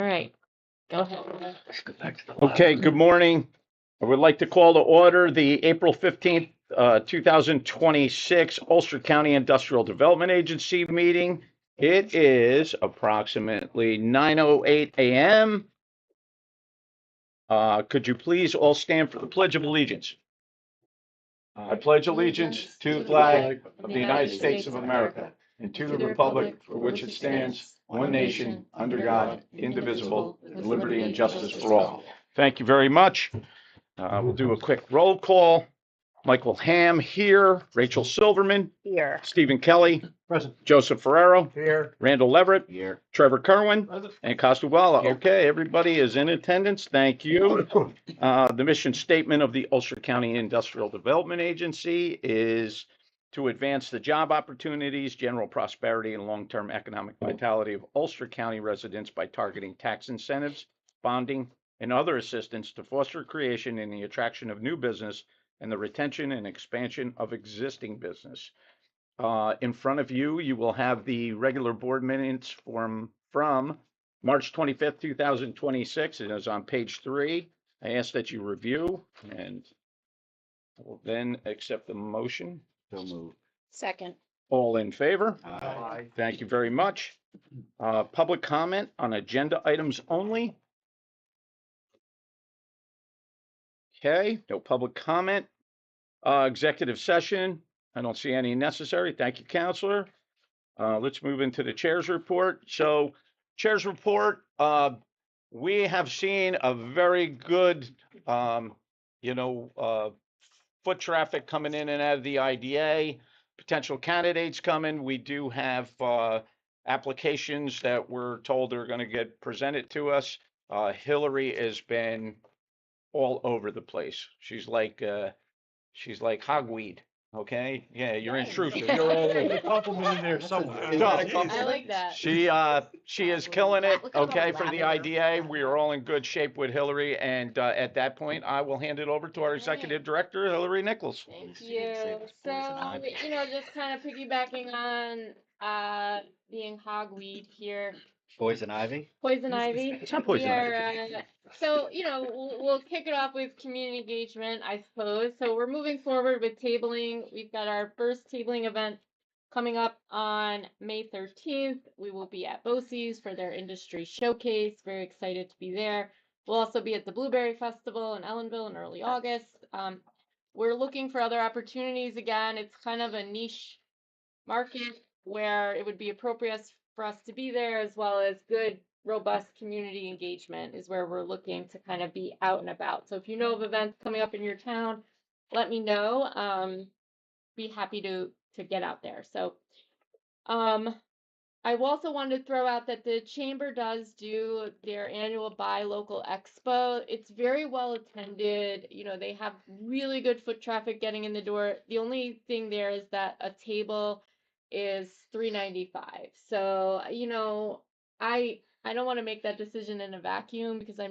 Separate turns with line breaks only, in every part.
All right, go ahead.
Let's go back to the
Okay, good morning. I would like to call to order the April 15th, 2026 Ulster County Industrial Development Agency meeting. It is approximately 9:08 a.m. Could you please all stand for the Pledge of Allegiance? I pledge allegiance to the flag of the United States of America and to the republic for which it stands, one nation, under God, indivisible, with liberty and justice for all. Thank you very much. We'll do a quick roll call. Michael Ham here, Rachel Silverman,
Here.
Stephen Kelly,
Present.
Joseph Ferrero,
Here.
Randall Leverett,
Here.
Trevor Kerwin,
Present.
and Costubala.
Here.
Okay, everybody is in attendance. Thank you. The mission statement of the Ulster County Industrial Development Agency is to advance the job opportunities, general prosperity, and long-term economic vitality of Ulster County residents by targeting tax incentives, bonding, and other assistance to foster creation and the attraction of new business and the retention and expansion of existing business. In front of you, you will have the regular board minutes from March 25th, 2026. It is on page 3. I ask that you review, and I will then accept the motion.
So moved.
Second.
All in favor?
Aye.
Thank you very much. Public comment on agenda items only. Okay, no public comment. Executive session. I don't see any necessary. Thank you, Counselor. Let's move into the chair's report. So, chair's report, we have seen a very good, foot traffic coming in and out of the IDA, potential candidates coming. We do have applications that we're told are going to get presented to us. Hillary has been all over the place. She's like hogweed. Okay, yeah, you're intrusive. You're all over.
Compliment in there somewhere.
I like that.
She is killing it.
Look at all
Okay,
the
for the
lavender.
IDA, we are all in good shape with Hillary, and at that point, I will hand it over to our executive director, Hillary Nichols.
Thank you. So, just kind of piggybacking on being hogweed here.
Poison ivy?
Poison ivy.
It's not poison
ivy. So, we'll kick it off with community engagement, I suppose. So we're moving forward with tabling. We've got our first tabling event coming up on May 13th. We will be at BOCES for their industry showcase. Very excited to be there. We'll also be at the Blueberry Festival in Ellenville in early August. We're looking for other opportunities. Again, it's kind of a niche market where it would be appropriate for us to be there, as well as good, robust community engagement is where we're looking to kind of be out and about. So if you know of events coming up in your town, let me know. Be happy to get out there. So I also wanted to throw out that the chamber does do their annual Buy Local Expo. It's very well attended. They have really good foot traffic getting in the door. The only thing there is that a table is $3.95. So, I don't want to make that decision in a vacuum because I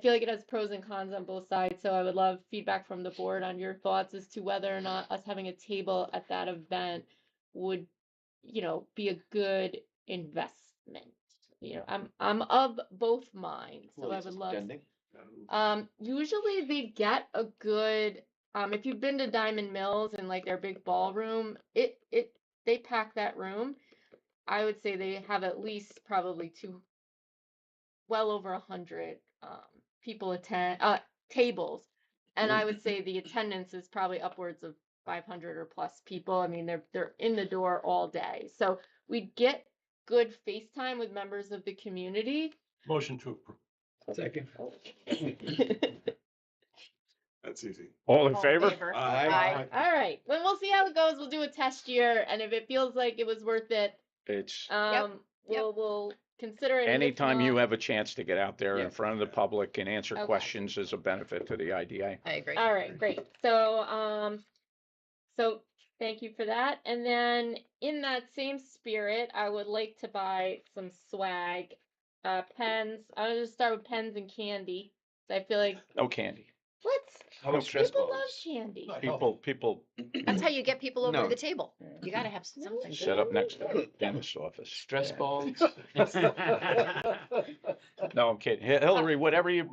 feel like it has pros and cons on both sides. So I would love feedback from the board on your thoughts as to whether or not us having a table at that event would be a good investment. I'm of both minds, so I would love. Usually they get a good. If you've been to Diamond Mills and like their big ballroom, they pack that room. I would say they have at least probably well over 100 people attend tables, and I would say the attendance is probably upwards of 500 or plus people. I mean, they're in the door all day. So we get good FaceTime with members of the community.
Motion to approve. Second.
That's easy.
All in favor?
Aye.
All right. Well, we'll see how it goes. We'll do a test year, and if it feels like it was worth it,
It's
we'll consider it.
anytime you have a chance to get out there in
Yep.
front of the public and answer
Okay.
questions is a benefit to the IDA.
I agree.
All right, great. So thank you for that. And then in that same spirit, I would like to buy some swag, pens. I'll just start with pens and candy. So I feel like
No candy.
Let's.
How about stress
People love
balls?
candy.
People
That's how you get people over
No.
to the table. You gotta have something.
set up next to the dentist's office.
Stress balls?
No, I'm kidding. Hillary, what do you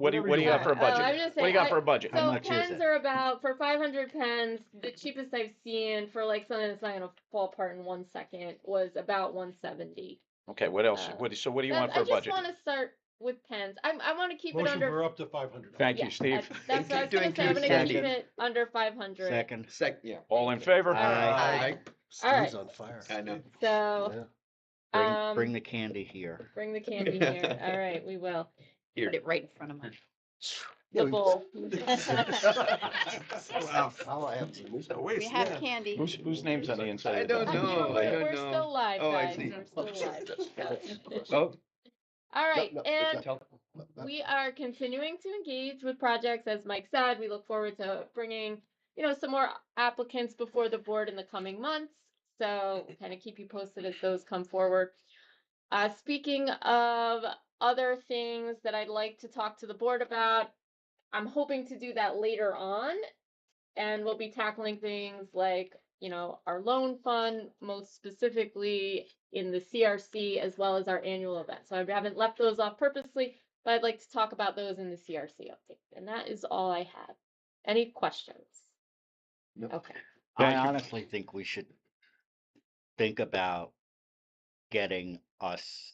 got for a budget?
I'm just
What do you
saying,
got for a budget?
How
So
much is
pens
it?
are about, for 500 pens, the cheapest I've seen for like something that's not gonna fall apart in 1 second was about 170.
Okay, what else?
Uh,
What do you want for
I
a
just
budget?
want to start with pens. I want to keep it
Motion
under.
for up to 500.
Thank
Yeah,
you, Steve.
That's what I was
Keep
gonna
doing
say. I'm
two.
gonna keep
Second.
it under 500.
Second.
Yeah.
All in favor?
Aye.
Steve's on fire.
I know.
So,
Bring the candy here.
bring the candy here. All right, we will.
Put it right in front of me.
The bowl.
Wow. I'll have some news.
We have candy.
Whose name's on the inside?
I
of the
don't
bag?
know.
We're still live,
Oh, I
guys.
see.
We're still live.
Oh,
All right,
No,
and
tell-
we are continuing to engage with projects, as Mike said. We look forward to bringing, some more applicants before the board in the coming months. So kind of keep you posted as those come forward. Speaking of other things that I'd like to talk to the board about, I'm hoping to do that later on, and we'll be tackling things like, our loan fund, most specifically in the CRC, as well as our annual event. So I haven't left those off purposely, but I'd like to talk about those in the CRC update. And that is all I have. Any questions?
No.
Okay.
I
Thank you.
honestly think we should think about getting us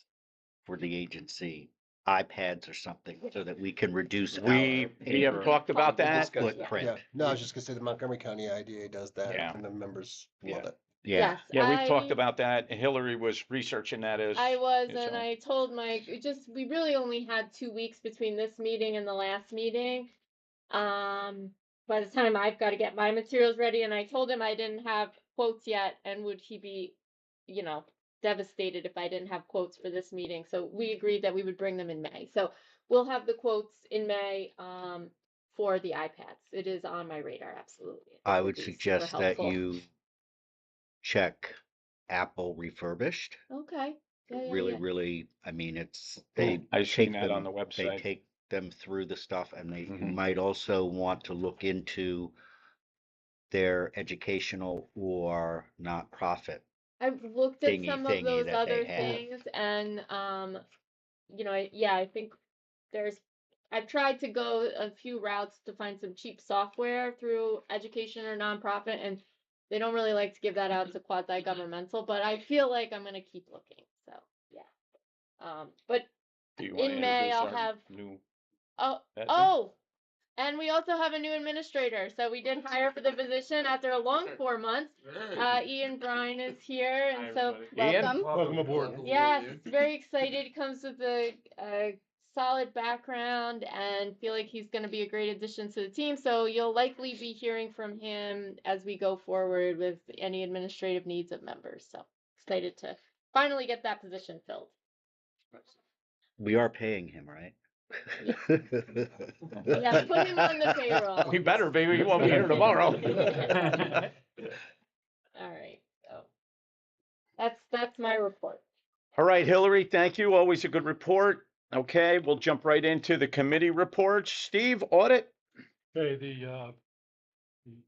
for the agency iPads or something so that we can reduce
We
our
have talked about that.
footprint.
Yeah, no, I was just gonna say the Montgomery County IDA does that
Yeah.
and the members love it.
Yeah,
Yes,
Yeah, we've talked
I-
about that. Hillary was researching that as.
I was,
as
and
well.
I told Mike, we really only had 2 weeks between this meeting and the last meeting. By the time I've got to get my materials ready, and I told him I didn't have quotes yet, and would he be, devastated if I didn't have quotes for this meeting. So we agreed that we would bring them in May. So we'll have the quotes in May, for the iPads. It is on my radar, absolutely.
I
It
would
be super
suggest that
helpful.
you check Apple refurbished.
Okay.
Really, I mean, it's,
I've seen
take
that on
them,
the
they
website.
take them through the stuff and you
Mhm.
might also want to look into their educational or not-profit.
I've looked at
thingy
some of
thingy
those
that they
other
have.
things, and I think I've tried to go a few routes to find some cheap software through education or nonprofit, and they don't really like to give that out to quasi-governmental, but I feel like I'm gonna keep looking. So yeah. But
Do you want to
in May,
introduce
I'll
our
have-
new?
oh
admin?
oh, and we also have a new administrator. So we did hire for the position after a long 4 months. Ian Bryan is here, and so
Ian?
welcome aboard.
yes, very excited. He comes with a solid background and feel like he's going to be a great addition to the team. So you'll likely be hearing from him as we go forward with any administrative needs of members. So excited to finally get that position filled.
We are paying him, right?
Yeah, put him on the payroll.
He better be. He won't be here tomorrow.
All right. So that's my report.
All right, Hillary, thank you. Always a good report. Okay, we'll jump right into the committee reports. Steve, audit?
Okay, the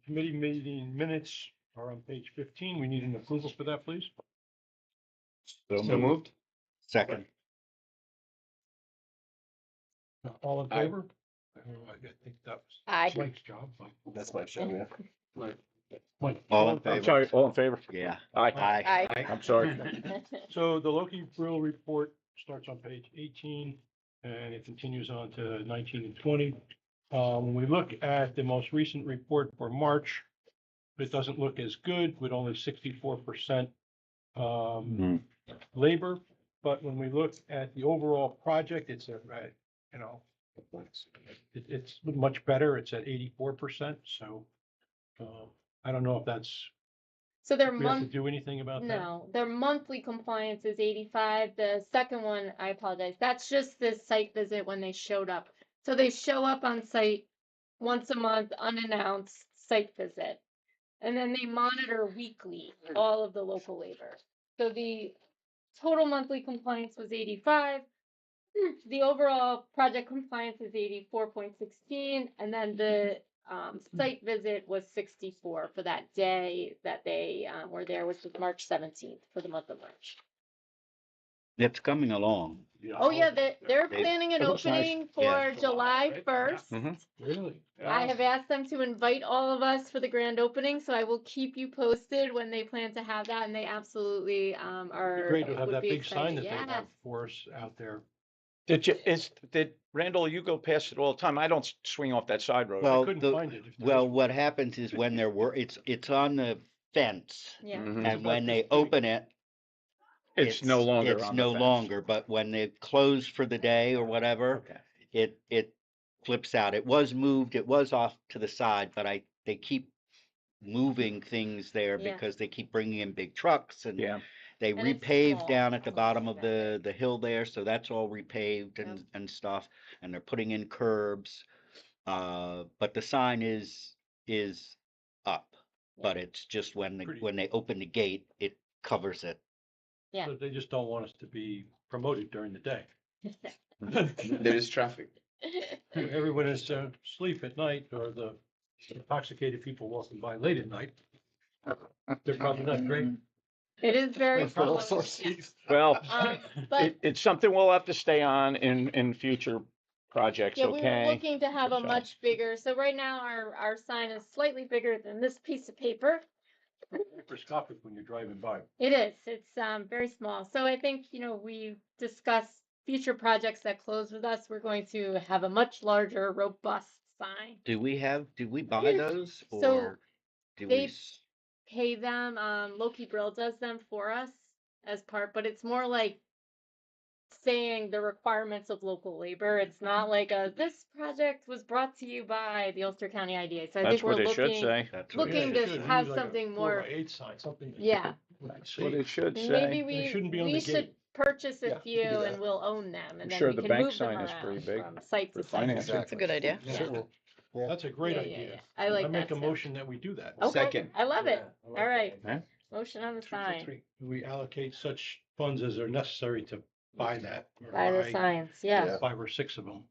committee meeting minutes are on page 15. We need an approval for that, please.
So moved?
Second.
All in
Aye.
favor? I think that was
Aye.
Mike's job.
That's my show, yeah.
Mike.
All in
I'm
favor?
sorry, all in favor?
Yeah.
Aye.
Aye.
Aye.
I'm sorry.
So the Loki Brill report starts on page 18 and it continues on to 19 and 20. When we look at the most recent report for March, it doesn't look as good with only 64% labor. But when we look at the overall project, it's it's much better. It's at 84%. So I don't know if that's,
So their
we have to
month
do anything about that.
No, their monthly compliance is 85. The second one, I apologize. That's just this site visit when they showed up. So they show up on site once a month, unannounced site visit. And then they monitor weekly all of the local labor. So the total monthly compliance was 85. The overall project compliance is 84.16, and then the site visit was 64 for that day that they were there, which was March 17th for the month of March.
It's coming along.
Oh yeah, they're
They-
planning an
It looks nice.
opening for
Yeah.
July 1st.
Mhm.
Really?
I have asked them to invite all of us for the grand opening, so I will keep you posted when they plan to have that, and they absolutely are
Great to have
would
that
be
big sign
excited.
that they
Yes.
have for us out there.
Did Randall, you go past it all the time? I don't swing off that side road.
Well,
Couldn't
the-
find it. if there
Well,
is-
what happens is when it's on the fence,
Yeah.
Mhm.
and
about
when
this
they
big.
open it,
It's no longer
it's
on the
no
fence.
longer, but when they close for the day or whatever,
Okay.
it flips out. It was moved, it was off to the side, but they keep moving things there
Yeah.
because they keep bringing in big trucks and
Yeah.
they
And it's
repaved
small.
down at the
It's
bottom
not
of
that
the hill there, so that's all repaved and stuff, and they're putting in curbs. But the sign is up, but it's just
Pretty.
when they open the gate, it covers it.
Yeah.
But they just don't want us to be promoted during the day.
There is traffic.
Everyone is asleep at night, or the intoxicated people walking by late at night. They're probably not great.
It is very
For all
cool.
sorts of reasons.
Well,
But
it's something we'll have to stay on in future projects,
yeah, we were
okay?
looking to have a
So-
much bigger, so right now our sign is slightly bigger than this piece of paper.
Microscopic when you're driving by.
It is, it's very small. So I think, we discussed future projects that close with us. We're going to have a much larger, robust sign.
Did we buy those
So,
or do
they-
we?
Pay them, Loki Brill does them for us as part, but it's more like saying the requirements of local labor. It's not like this project was brought to you by the Ulster County IDA. So I
That's
think we're
what it should
looking,
say.
That's what
looking
it
to
is.
should. We
have
need like a
something
4
more,
by 8 sign, something. that
yeah.
you can
That's what
see.
it should
Maybe
say.
It shouldn't be on
we
the
should
gate.
purchase a
Yeah,
few
we can do
and
that.
we'll own them, and then
Sure
we
the
can
bank
move them
sign is
around
pretty big
from site
for
to site.
financing.
That's a good idea.
Yeah.
Certainly. Yeah.
That's a great
Yeah,
idea.
I like
I make
that
a
too.
motion that we do that.
Okay,
Second.
I love it.
Yeah, I like
All
that
right,
idea.
motion on the
2 for
sign.
3. We allocate such funds as are necessary to buy that. Or
By the signs, yeah.
Yeah.
5 or 6 of them.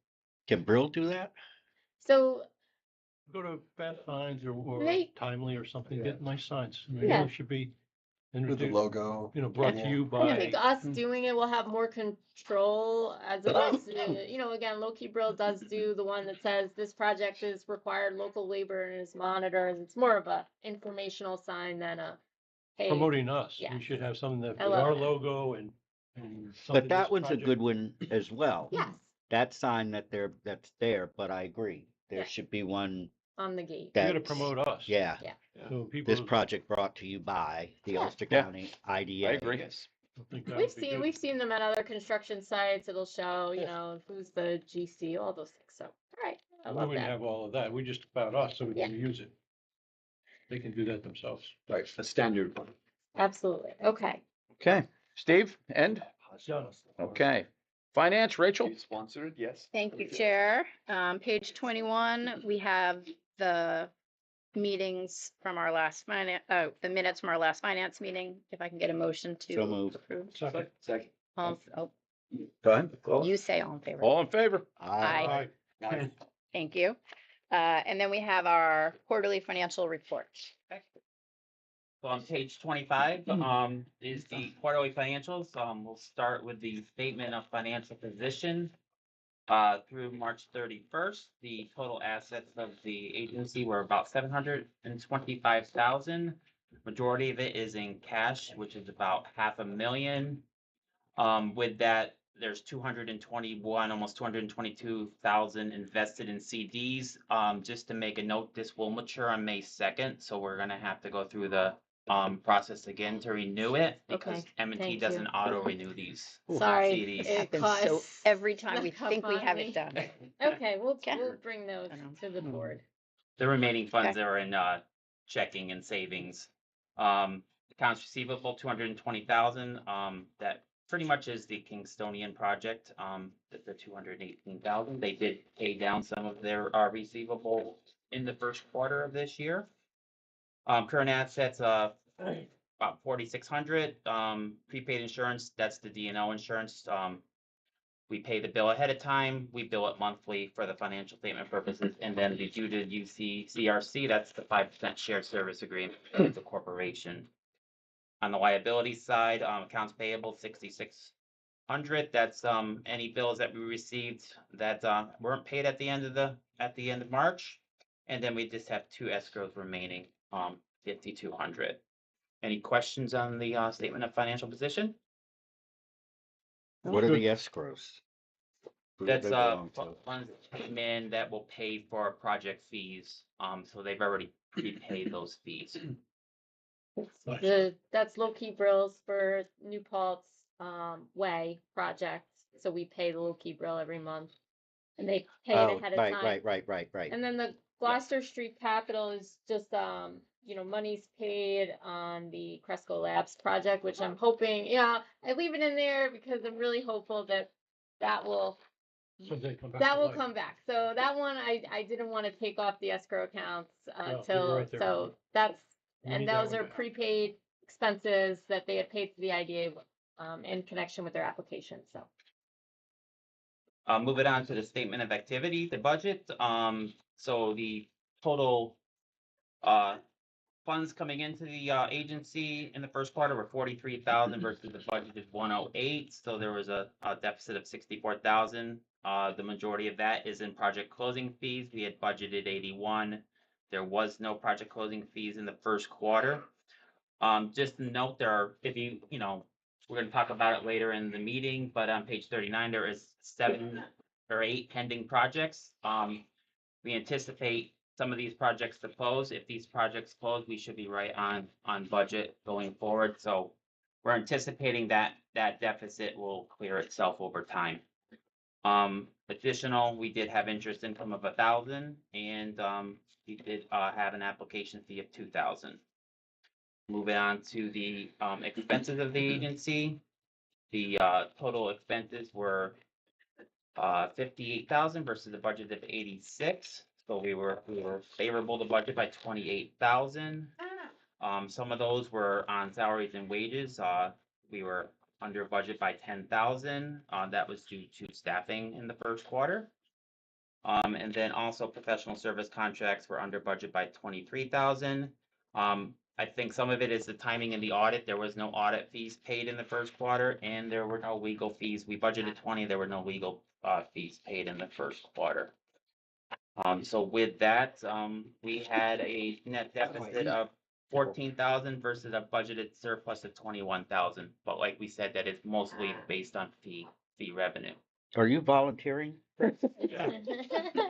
Can Brill do that?
So
Go to Fast Signs or
They-
Timely or something,
Yeah.
get nice signs. I mean,
Yeah.
It should be,
With the logo.
brought
Yeah.
to you
I think
by,
us doing it will have more control as opposed to, again, Loki Brill does do the one that says this project is required local labor and is monitored. It's more of a informational sign than a, hey,
promoting us.
yeah.
We should have something that,
I
with
love
our
that.
logo and.
But that one's a good one as well.
yes,
That sign that's there, but I agree. There
Yeah.
should be one
on the gate.
You gotta
that's,
promote us.
yeah,
So people.
this project brought to you by the
Yeah.
Ulster
Yeah.
County IDA.
I agree.
Yes.
think that
We've
would be
seen
good.
we've seen them at other construction sites. It'll show, who's the GC, all those things. So, all right, I
We
love
wouldn't
that.
have all of that. We just about us, so we
Yeah.
can use it. They can do that themselves.
Right, a standard one.
Absolutely. Okay.
Okay, Steve, end?
Done.
Okay. Finance, Rachel?
Sponsored, yes.
Thank you, Chair. Page 21, we have the meetings from our last the minutes from our last finance meeting. If I can get a motion to
So moved.
approve.
Second.
Second.
Oh,
Go ahead.
you say all in favor.
All in favor?
Aye.
Aye.
Thank you. And then we have our quarterly financial report.
So on page 25, is the quarterly financials. We'll start with the statement of financial position. Through March 31st, the total assets of the agency were about 725,000. Majority of it is in cash, which is about $500,000. With that, there's 221, almost 222,000 invested in CDs. Just to make a note, this will mature on May 2nd, so we're gonna have to go through the process again to renew it because
Okay,
M&T
thank
doesn't
you.
auto renew these
Sorry,
CDs.
it
Happens so
costs.
every time we
snuck up
think we
on
have
me.
it done.
Okay, we'll
Okay.
bring those
I know.
to the board.
The remaining funds
Okay.
are in checking and savings. Accounts receivable, 220,000. That pretty much is the Kingstonian project. The 218,000. They did pay down some of their receivable in the first quarter of this year. Current assets, about 4,600. Prepaid insurance, that's the D&O insurance. We pay the bill ahead of time, we bill it monthly for the financial statement purposes, and then due to UCCRC, that's the 5% shared service agreement, it's a corporation. On the liability side, accounts payable 6,600, that's any bills that we received that weren't paid at the end of March. And then we just have 2 escrows remaining, 5,200. Any questions on the statement of financial position?
What are the escrows? Who do
That's
they belong to?
funds that came in that will pay for project fees. So they've already prepaid those fees.
That's low-key brills for New Paltz Way project. So we pay the low-key brill every month. And they pay it
Oh,
ahead of
right,
time.
right.
And then the Gloucester Street Capital is just money's paid on the Cresco Labs project, which I'm hoping, I leave it in there because I'm really hopeful that will
Someday come back.
that
to
will
life.
come back. So that one I didn't want to take off the escrow accounts
No, you're
till
right there.
so that's
We
and
need that
those
one
are
back.
prepaid expenses that they had paid to the IDA in connection with their application. So
Moving on to the statement of activity, the budget. So the total funds coming into the agency in the first quarter were 43,000 versus the budgeted 108. So there was a deficit of 64,000. The majority of that is in project closing fees. We had budgeted 81. There was no project closing fees in the first quarter. Just to note, we're going to talk about it later in the meeting, but on page 39, there is 7 or 8 pending projects. We anticipate some of these projects to close. If these projects close, we should be right on budget going forward. So we're anticipating that deficit will clear itself over time. Additional, we did have interest income of 1,000, and we did have an application fee of 2,000. Moving on to the expenses of the agency. The total expenses were 58,000 versus a budget of 86. So we were favorable to budget by 28,000. Some of those were on salaries and wages. We were under budget by 10,000. That was due to staffing in the first quarter. And then also professional service contracts were under budget by 23,000. I think some of it is the timing in the audit. There was no audit fees paid in the first quarter, and there were no legal fees. We budgeted 20. There were no legal fees paid in the first quarter. So with that, we had a net deficit of 14,000 versus a budgeted surplus of 21,000. But like we said, that is mostly based on fee revenue.
Are you volunteering?
I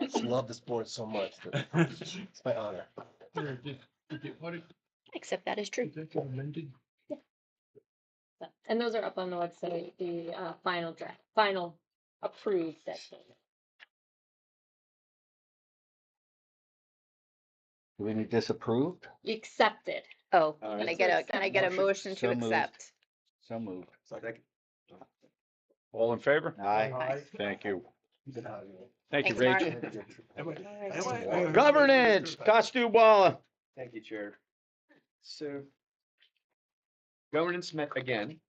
just love this board so much. It's my honor.
Except that is true.
Amended.
and those are up on the website. The final approved section.
Do we need disapproved?
Accepted.
Oh,
All
can
right.
I get a motion to
So moved.
accept?
So moved.
Second.
All in favor?
Aye.
Thank you.
You've been out of here.
Thank you,
Thanks,
Rachel.
Mark.
Governance, Costu Bala.
Thank you, Chair. So governance met again,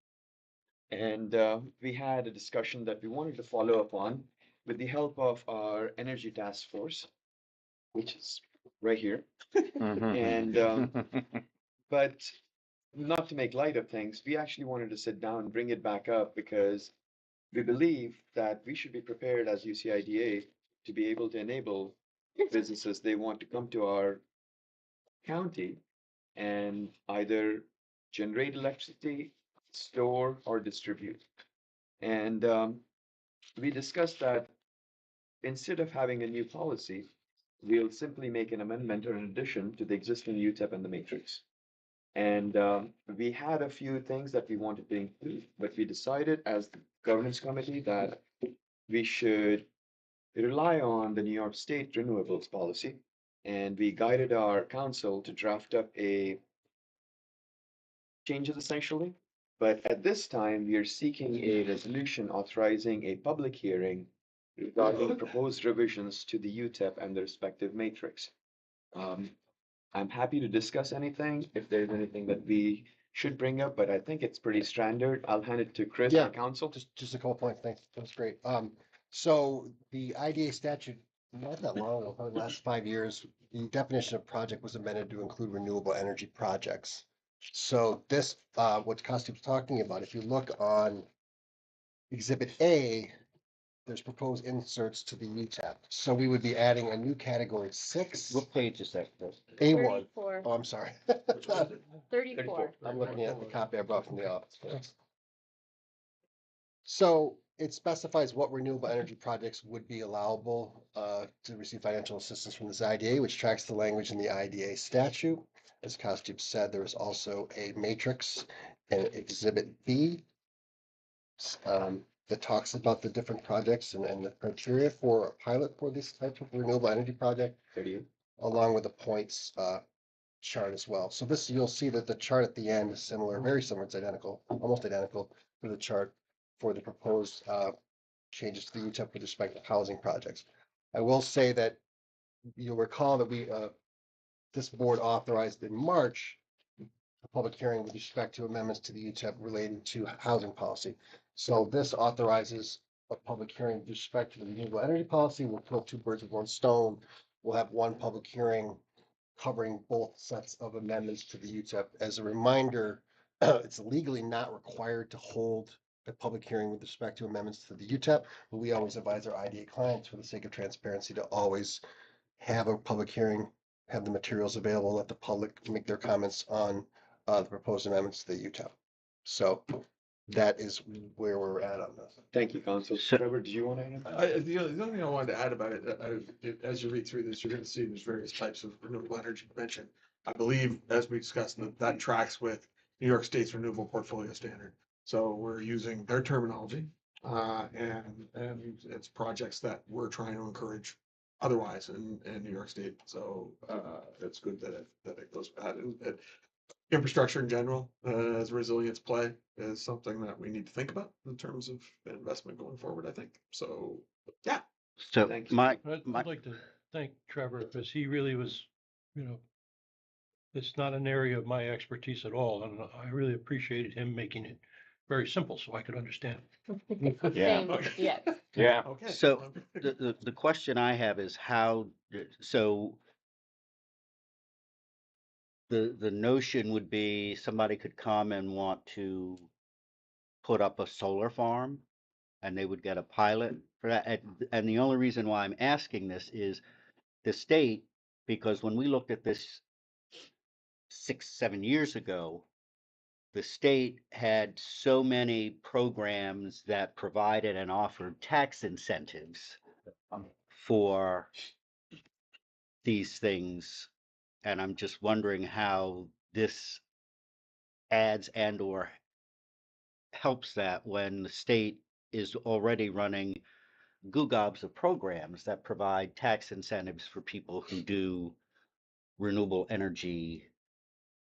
and we had a discussion that we wanted to follow up on with the help of our energy task force, which is right here. And but not to make light of things, we actually wanted to sit down and bring it back up because we believe that we should be prepared as UCIDA to be able to enable businesses they want to come to our county and either generate electricity, store, or distribute. And we discussed that instead of having a new policy, we'll simply make an amendment or an addition to the existing UTEP and the matrix. And we had a few things that we wanted to include, but we decided as the governance committee that we should rely on the New York State renewables policy. And we guided our council to draft up a changes essentially. But at this time, we are seeking a resolution authorizing a public hearing regarding proposed revisions to the UTEP and the respective matrix. I'm happy to discuss anything. If there's anything that we should bring up, but I think it's pretty standard. I'll hand it to Chris,
Yeah.
our counsel.
Just a couple points, thanks, that's great. So the IDA statute, not that long ago, probably the last 5 years, the definition of project was amended to include renewable energy projects. So this, what Costi's talking about, if you look on Exhibit A, there's proposed inserts to the UTAP. So we would be adding a new category 6,
What page is that, Chris?
A1.
34.
Oh, I'm sorry.
34.
I'm looking at the copy I brought from the office. So it specifies what renewable energy projects would be allowable to receive financial assistance from this IDA, which tracks the language in the IDA statute. As Costume said, there is also a matrix and Exhibit B that talks about the different projects and the criteria for a pilot for this type of renewable energy project, along with the points chart as well. So this, you'll see that the chart at the end is similar, very similar, it's identical, almost identical to the chart for the proposed changes to the UTEP with respect to housing projects. I will say that you'll recall that this board authorized in March a public hearing with respect to amendments to the UTEP relating to housing policy. So this authorizes a public hearing with respect to the renewable energy policy. We'll kill two birds with one stone. We'll have one public hearing covering both sets of amendments to the UTEP. As a reminder, it's legally not required to hold a public hearing with respect to amendments to the UTEP, but we always advise our IDA clients, for the sake of transparency, to always have a public hearing, have the materials available, let the public make their comments on the proposed amendments to the UTEP. So that is where we're at on this.
Thank you, counsel.
So-
Trevor, did you want to add?
The only thing I wanted to add about it, as you read through this, you're going to see there's various types of renewable energy mentioned. I believe, as we discussed, that tracks with New York State's renewable portfolio standard. So we're using their terminology, and it's projects that we're trying to encourage otherwise in New York State. So it's good that it goes with that. And infrastructure in general, as a resilience play, is something that we need to think about in terms of investment going forward, I think. So, yeah.
So
Thank you.
I'd
my,
like to thank Trevor because he really was, it's not an area of my expertise at all. And I really appreciated him making it very simple so I could understand.
Yeah.
Same, yes.
Yeah.
Okay.
so the question I have is how, so the notion would be somebody could come and want to put up a solar farm and they would get a pilot for that. And the only reason why I'm asking this is the state, because when we looked at this 6-7 years ago, the state had so many programs that provided and offered tax incentives for these things. And I'm just wondering how this adds and or helps that when the state is already running gobs of programs that provide tax incentives for people who do renewable energy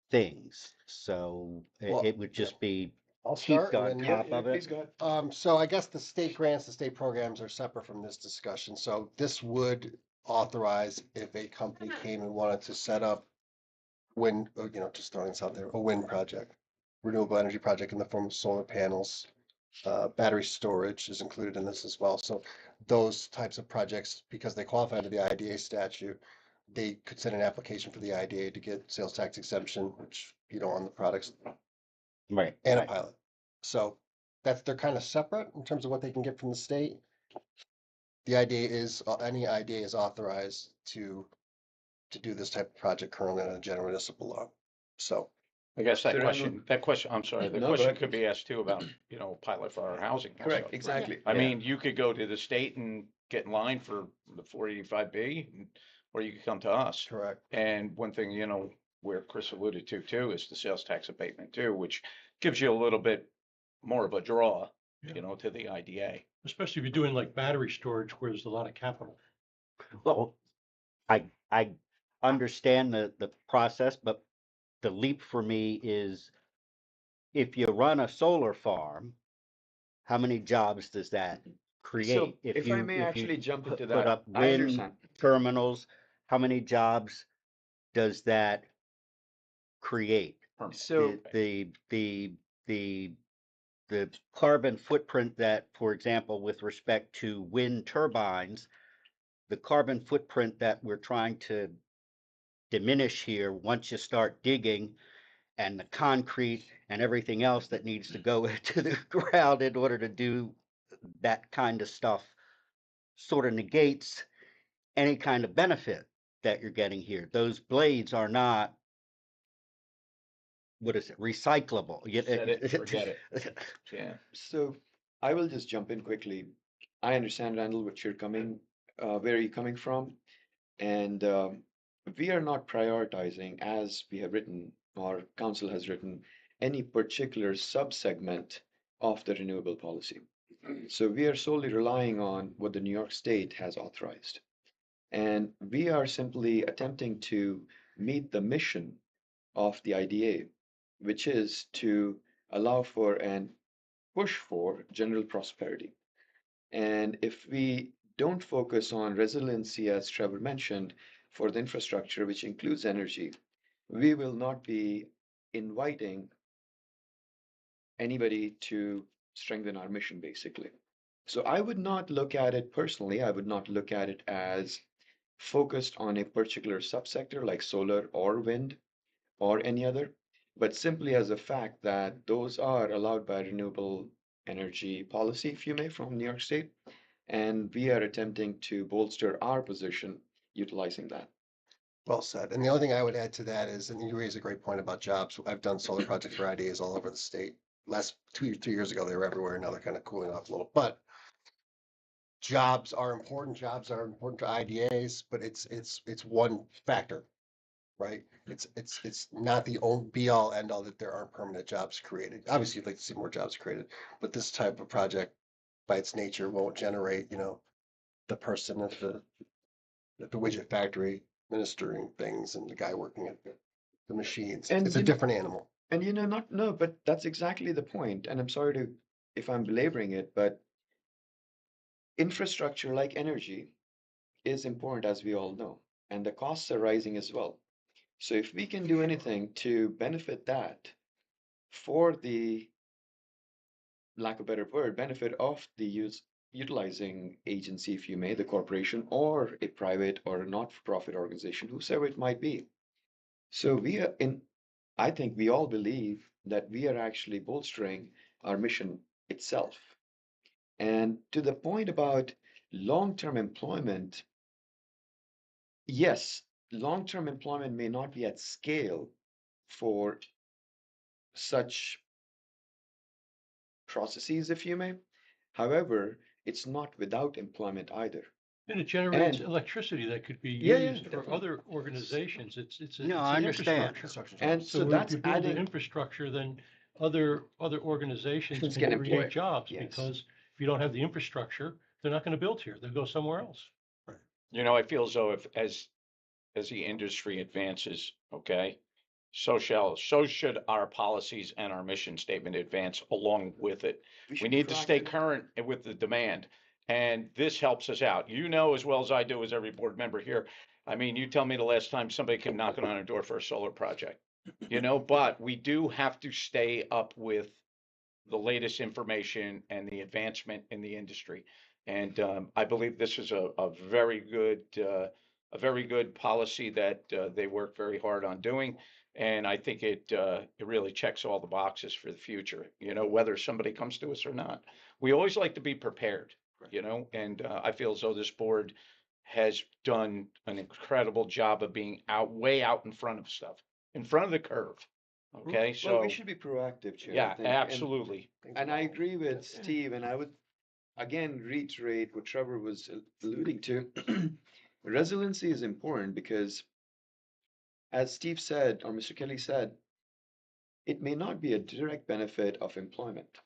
things. So
Well,
it would just be
I'll
heaped
start
on
and then
top of
Please
it.
go ahead.
So I guess the state grants, the state programs are separate from this discussion. So this would authorize if a company came and wanted to set up wind, just throwing this out there, a wind project, renewable energy project in the form of solar panels. Battery storage is included in this as well. So those types of projects, because they qualify under the IDA statute, they could send an application for the IDA to get sales tax exemption, which, on the products
Right.
and a
right.
pilot. So they're kind of separate in terms of what they can get from the state. The IDA is, any IDA is authorized to do this type of project currently in a general municipal law. So,
I guess
There are
that question, I'm sorry, the
No, go
question
ahead.
could be asked too about, pilot for our housing. also.
Correct, exactly.
I
Yeah.
mean, you could go to the state and get in line for the 485B, or you could come to us.
correct.
And one thing, where Chris alluded to too, is the sales tax abatement too, which gives you a little bit more of a draw,
Yeah.
to the IDA.
Especially if you're doing like battery storage where there's a lot of capital.
Well, I understand the process, but the leap for me is if you run a solar farm, how many jobs does that create?
So if I may actually jump into that,
Put up
I
wind
understand.
terminals, how many jobs does that create?
permit.
So,
The carbon footprint that, for example, with respect to wind turbines, the carbon footprint that we're trying to diminish here, once you start digging, and the concrete and everything else that needs to go into the ground in order to do that kind of stuff, sort of negates any kind of benefit that you're getting here. Those blades are not, what is it, recyclable.
Set it and forget it. Yeah.
so I will just jump in quickly. I understand, Randall, where you're coming from, and we are not prioritizing, as we have written, or council has written, any particular subsegment of the renewable policy. So we are solely relying on what the New York State has authorized. And we are simply attempting to meet the mission of the IDA, which is to allow for and push for general prosperity. And if we don't focus on resiliency, as Trevor mentioned, for the infrastructure, which includes energy, we will not be inviting anybody to strengthen our mission, basically. So I would not look at it personally, I would not look at it as focused on a particular subsector like solar or wind or any other, but simply as a fact that those are allowed by renewable energy policy, if you may, from New York State. And we are attempting to bolster our position utilizing that.
Well said. And the only thing I would add to that is, and you raise a great point about jobs. I've done solar projects for IDAs all over the state. Last 2 3 years ago, they were everywhere. Now they're kind of cooling off a little, but jobs are important. Jobs are important to IDAs, but it's one factor, right? It's not the only be all end all that there aren't permanent jobs created. Obviously, you'd like to see more jobs created, but this type of project, by its nature, won't generate, the person at the widget factory ministering things and the guy working at the machines.
And
It's a different animal.
And not no, but that's exactly the point. And I'm sorry to if I'm belaboring it, but infrastructure like energy is important, as we all know, and the costs are rising as well. So if we can do anything to benefit that for the lack of a better word, benefit of the utilizing agency, if you may, the corporation or a private or a not-for-profit organization, whosoever it might be. So I think we all believe that we are actually bolstering our mission itself. And to the point about long-term employment, yes, long-term employment may not be at scale for such processes, if you may. However, it's not without employment either.
And it generates
And
electricity that could be
yeah,
used for
definitely.
other organizations. It's
No,
it's
I
an
understand.
infrastructure.
Construction
And
jobs.
So
so
if
that's
you build the
adding
infrastructure, then other organizations
Can
can
employ.
create jobs,
Yes.
because if you don't have the infrastructure, they're not gonna build here. They'll go somewhere else.
I feel as though if as the industry advances, okay, so should our policies and our mission statement advance along with it. We
should be
need to stay
proactive.
current with the demand, and this helps us out. You know as well as I do, as every board member here. I mean, you tell me the last time somebody came knocking on our door for a solar project, but we do have to stay up with the latest information and the advancement in the industry. And I believe this is a very good policy that they work very hard on doing. And I think it really checks all the boxes for the future, whether somebody comes to us or not. We always like to be prepared, and I feel as though this board has done an incredible job of being way out in front of stuff, in front of the curve. Okay,
Well,
so
we should be proactive, Chair, I
yeah,
think.
absolutely.
And I agree with Steve, and I would again reiterate what Trevor was alluding to. Resiliency is important because, as Steve said, or Mr. Kelly said, it may not be a direct benefit of employment,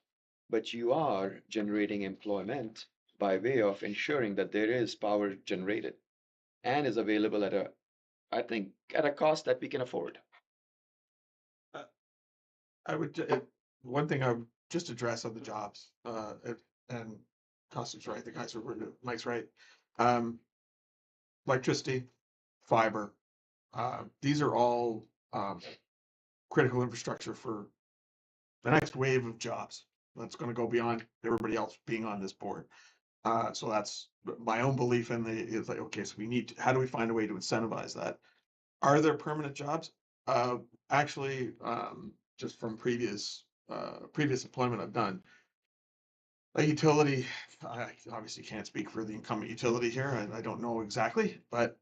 but you are generating employment by way of ensuring that there is power generated and is available I think, at a cost that we can afford.
One thing I would just address on the jobs, and Costa's right, the guys are, Mike's right. Electricity, fiber, these are all, critical infrastructure for the next wave of jobs. That's gonna go beyond everybody else being on this board. So that's my own belief in is like, okay, so how do we find a way to incentivize that? Are there permanent jobs? Actually, just from previous employment I've done, a utility, I obviously can't speak for the incumbent utility here, and I don't know exactly, but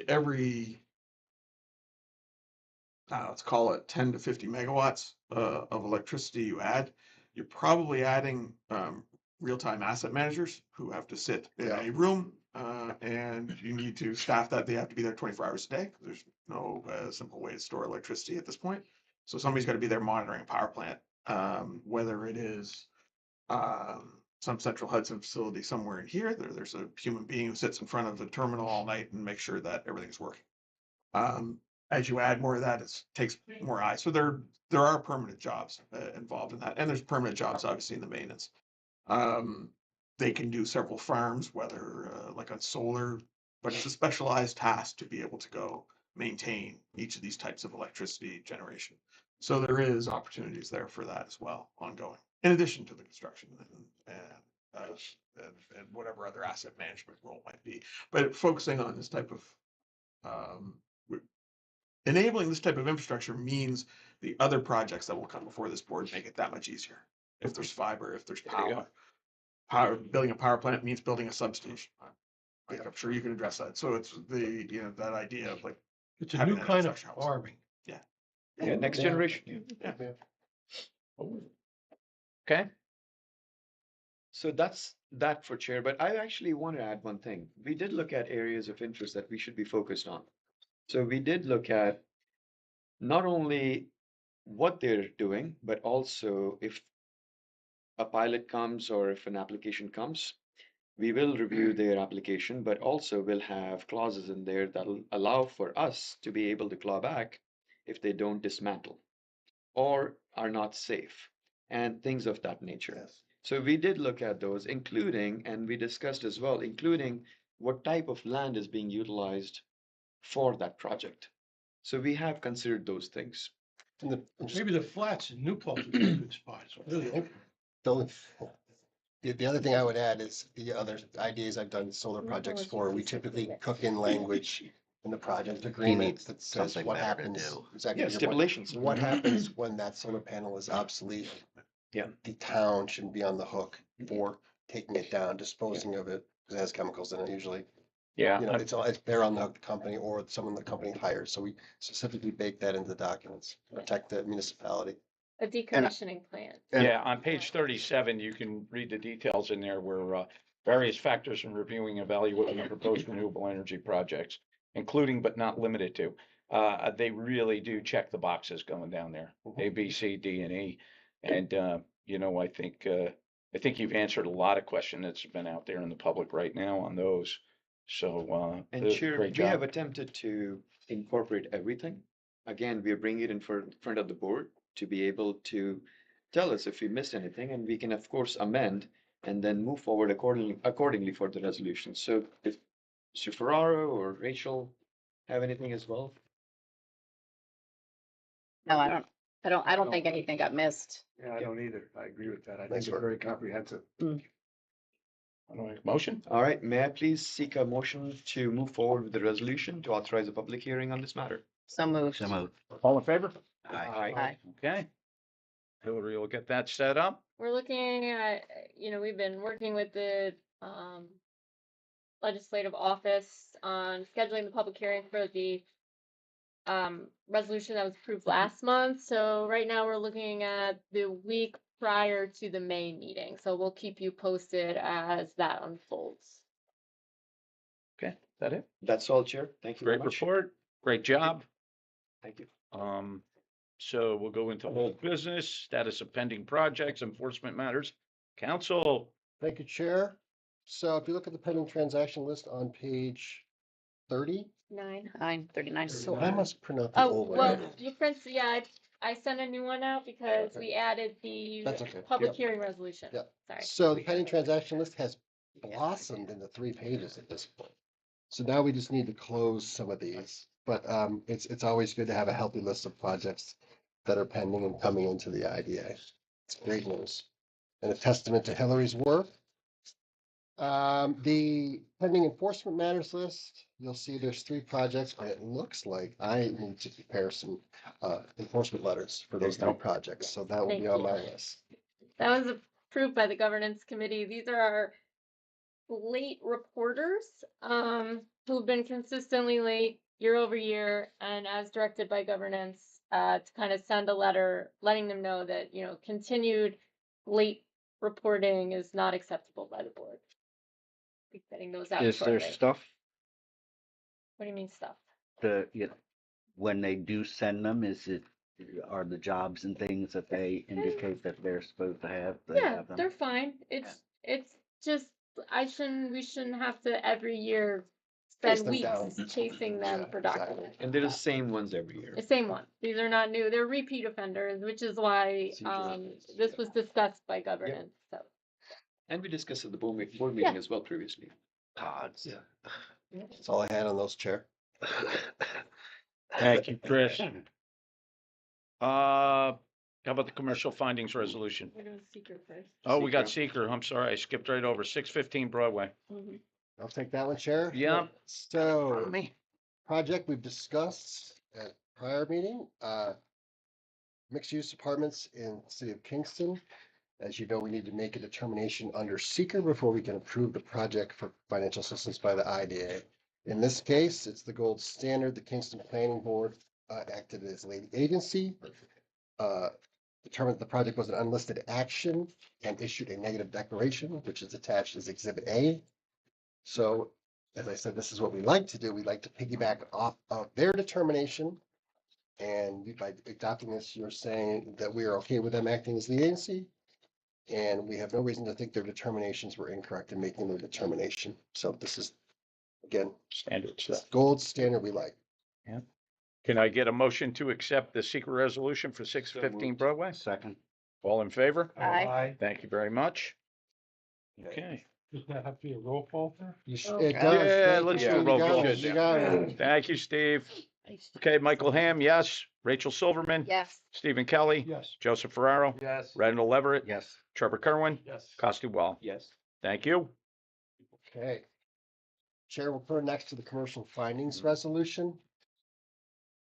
every let's call it 10 to 50 megawatts of electricity you add, you're probably adding real-time asset managers who have to sit in a room and you need to staff that. They have to be there 24 hours a day. There's no simple way to store electricity at this point. So somebody's got to be there monitoring a power plant, whether it is some central Hudson facility somewhere in here. There's a human being who sits in front of the terminal all night and makes sure that everything's working. As you add more of that, it takes more eyes. So there are permanent jobs involved in that, and there's permanent jobs obviously in the maintenance. They can do several farms, whether like on solar, but it's a specialized task to be able to go maintain each of these types of electricity generation. So there is opportunities there for that as well, ongoing, in addition to the construction and whatever other asset management role might be. But focusing on this type of enabling this type of infrastructure means the other projects that will come before this board make it that much easier. If there's fiber, if there's power, building a power plant means building a substation. I'm sure you can address that. So it's that idea of like
It's a new kind of farming.
Yeah, next generation.
Yeah.
Okay,
So that's that for chair, but I actually want to add one thing. We did look at areas of interest that we should be focused on. So we did look at not only what they're doing, but also if a pilot comes or if an application comes, we will review their application, but also we'll have clauses in there that'll allow for us to be able to claw back if they don't dismantle or are not safe and things of that nature.
Yes.
So we did look at those, including, and we discussed as well, including what type of land is being utilized for that project. So we have considered those things.
And
Maybe the flats in New Paltz would be a good spot. It's really open.
the other thing I would add is the other ideas I've done solar projects for, we typically cook in language in the project agreement that says
something
what
better to
happens.
do.
Exactly.
Yeah,
your point.
stipulations.
What happens when that solar panel is obsolete?
Yeah.
The town shouldn't be on the hook for taking it down, disposing of it, because it has chemicals in it usually.
yeah,
They're on the hook, the company or someone the company hires. So we specifically bake that into the documents, protect the municipality.
A decommissioning plan.
yeah, on page 37, you can read the details in there where various factors in reviewing, evaluating proposed renewable energy projects, including but not limited to. They really do check the boxes going down there, A, B, C, D, and E. And, I think you've answered a lot of questions that's been out there in the public right now on those. So,
And sure,
great
we have
job.
attempted to incorporate everything. Again, we are bringing it in front of the board to be able to tell us if we missed anything, and we can, of course, amend and then move forward accordingly for the resolution. So if Mr. Ferraro or Rachel have anything as well?
No, I don't think anything got missed.
Yeah, I don't either. I agree with that. I
Nice
think it's
work.
very comprehensive.
Motion?
All right, may I please seek a motion to move forward with the resolution to authorize a public hearing on this matter?
So moved.
So moved.
All in favor?
Aye.
Aye.
Okay. Hillary will get that set up.
We're looking at, we've been working with the legislative office on scheduling the public hearing for the resolution that was approved last month. So right now we're looking at the week prior to the May meeting. So we'll keep you posted as that unfolds.
Okay, is that it?
That's all, Chair. Thank you very
Great
much.
report. Great job.
Thank you.
So we'll go into old business, status of pending projects, enforcement matters. Council,
Thank you, Chair. So if you look at the pending transaction list on page 30,
9:39.
so I must print out the
Oh,
old
well,
one.
you Prince, yeah, I sent a new one out because we added the
That's okay.
public
Yep.
hearing resolution.
Yep.
Sorry.
So the pending transaction list has blossomed into 3 pages at this point. So now we just need to close some of these. But it's always good to have a healthy list of projects that are pending and coming into the IDA. It's great news and a testament to Hillary's work. The pending enforcement matters list, you'll see there's 3 projects, and it looks like I need to prepare some enforcement letters for those 3 projects, so that will
Thank
be on
you.
my list.
That was approved by the governance committee. These are our late reporters, who've been consistently late year over year, and as directed by governance, to kind of send a letter letting them know that, you know, continued late reporting is not acceptable by the board. Be getting those out
Is there
shortly.
stuff
What do you mean stuff?
when they do send them, are the jobs and things that they indicate that they're supposed to have? They
Yeah,
have them?
they're fine. It's just we shouldn't have to every year
Chase
spend
them
weeks
down.
chasing them
Yeah,
for
exactly.
documents.
And they're the same ones every year.
The same one. These are not new. They're repeat offenders, which is why this was discussed by governance. So
And we discussed at the board meeting as well previously.
Pods.
Yeah.
That's all I had on those, Chair.
Thank you, Chris. How about the commercial findings resolution?
we're doing secret first.
Oh, we got seeker. I'm sorry, I skipped right over 615 Broadway.
Mhm.
I'll take that one, Chair.
Yeah.
So,
Me.
project we've discussed at prior meeting, mixed-use apartments in the city of Kingston. As you know, we need to make a determination under seeker before we can approve the project for financial assistance by the IDA. In this case, it's the gold standard. The Kingston Planning Board acted as lead agency, determined the project was an unlisted action and issued a negative declaration, which is attached as Exhibit A. So, as I said, this is what we like to do. We like to piggyback off of their determination. And by adopting this, you're saying that we are okay with them acting as the agency. And we have no reason to think their determinations were incorrect in making their determination. So this is, again,
Standard stuff.
gold standard we like.
Can I get a motion to accept the secret resolution for 615
moved.
Broadway?
Second.
All in favor?
Aye.
Thank you very much. Okay.
Does that have to be a roll call there?
Oh,
It
God.
does.
Yeah,
Thank
let's
you,
do a
Steve.
roll
You got
call.
it. You got it.
Thank you, Steve. Okay, Michael Ham, yes. Rachel Silverman.
Yes.
Stephen Kelly.
Yes.
Joseph Ferraro.
Yes.
Randall Leverett.
Yes.
Trevor Kerwin.
Yes.
Costi Wall.
Yes.
Thank you.
Okay. Chair, we'll put next to the commercial findings resolution.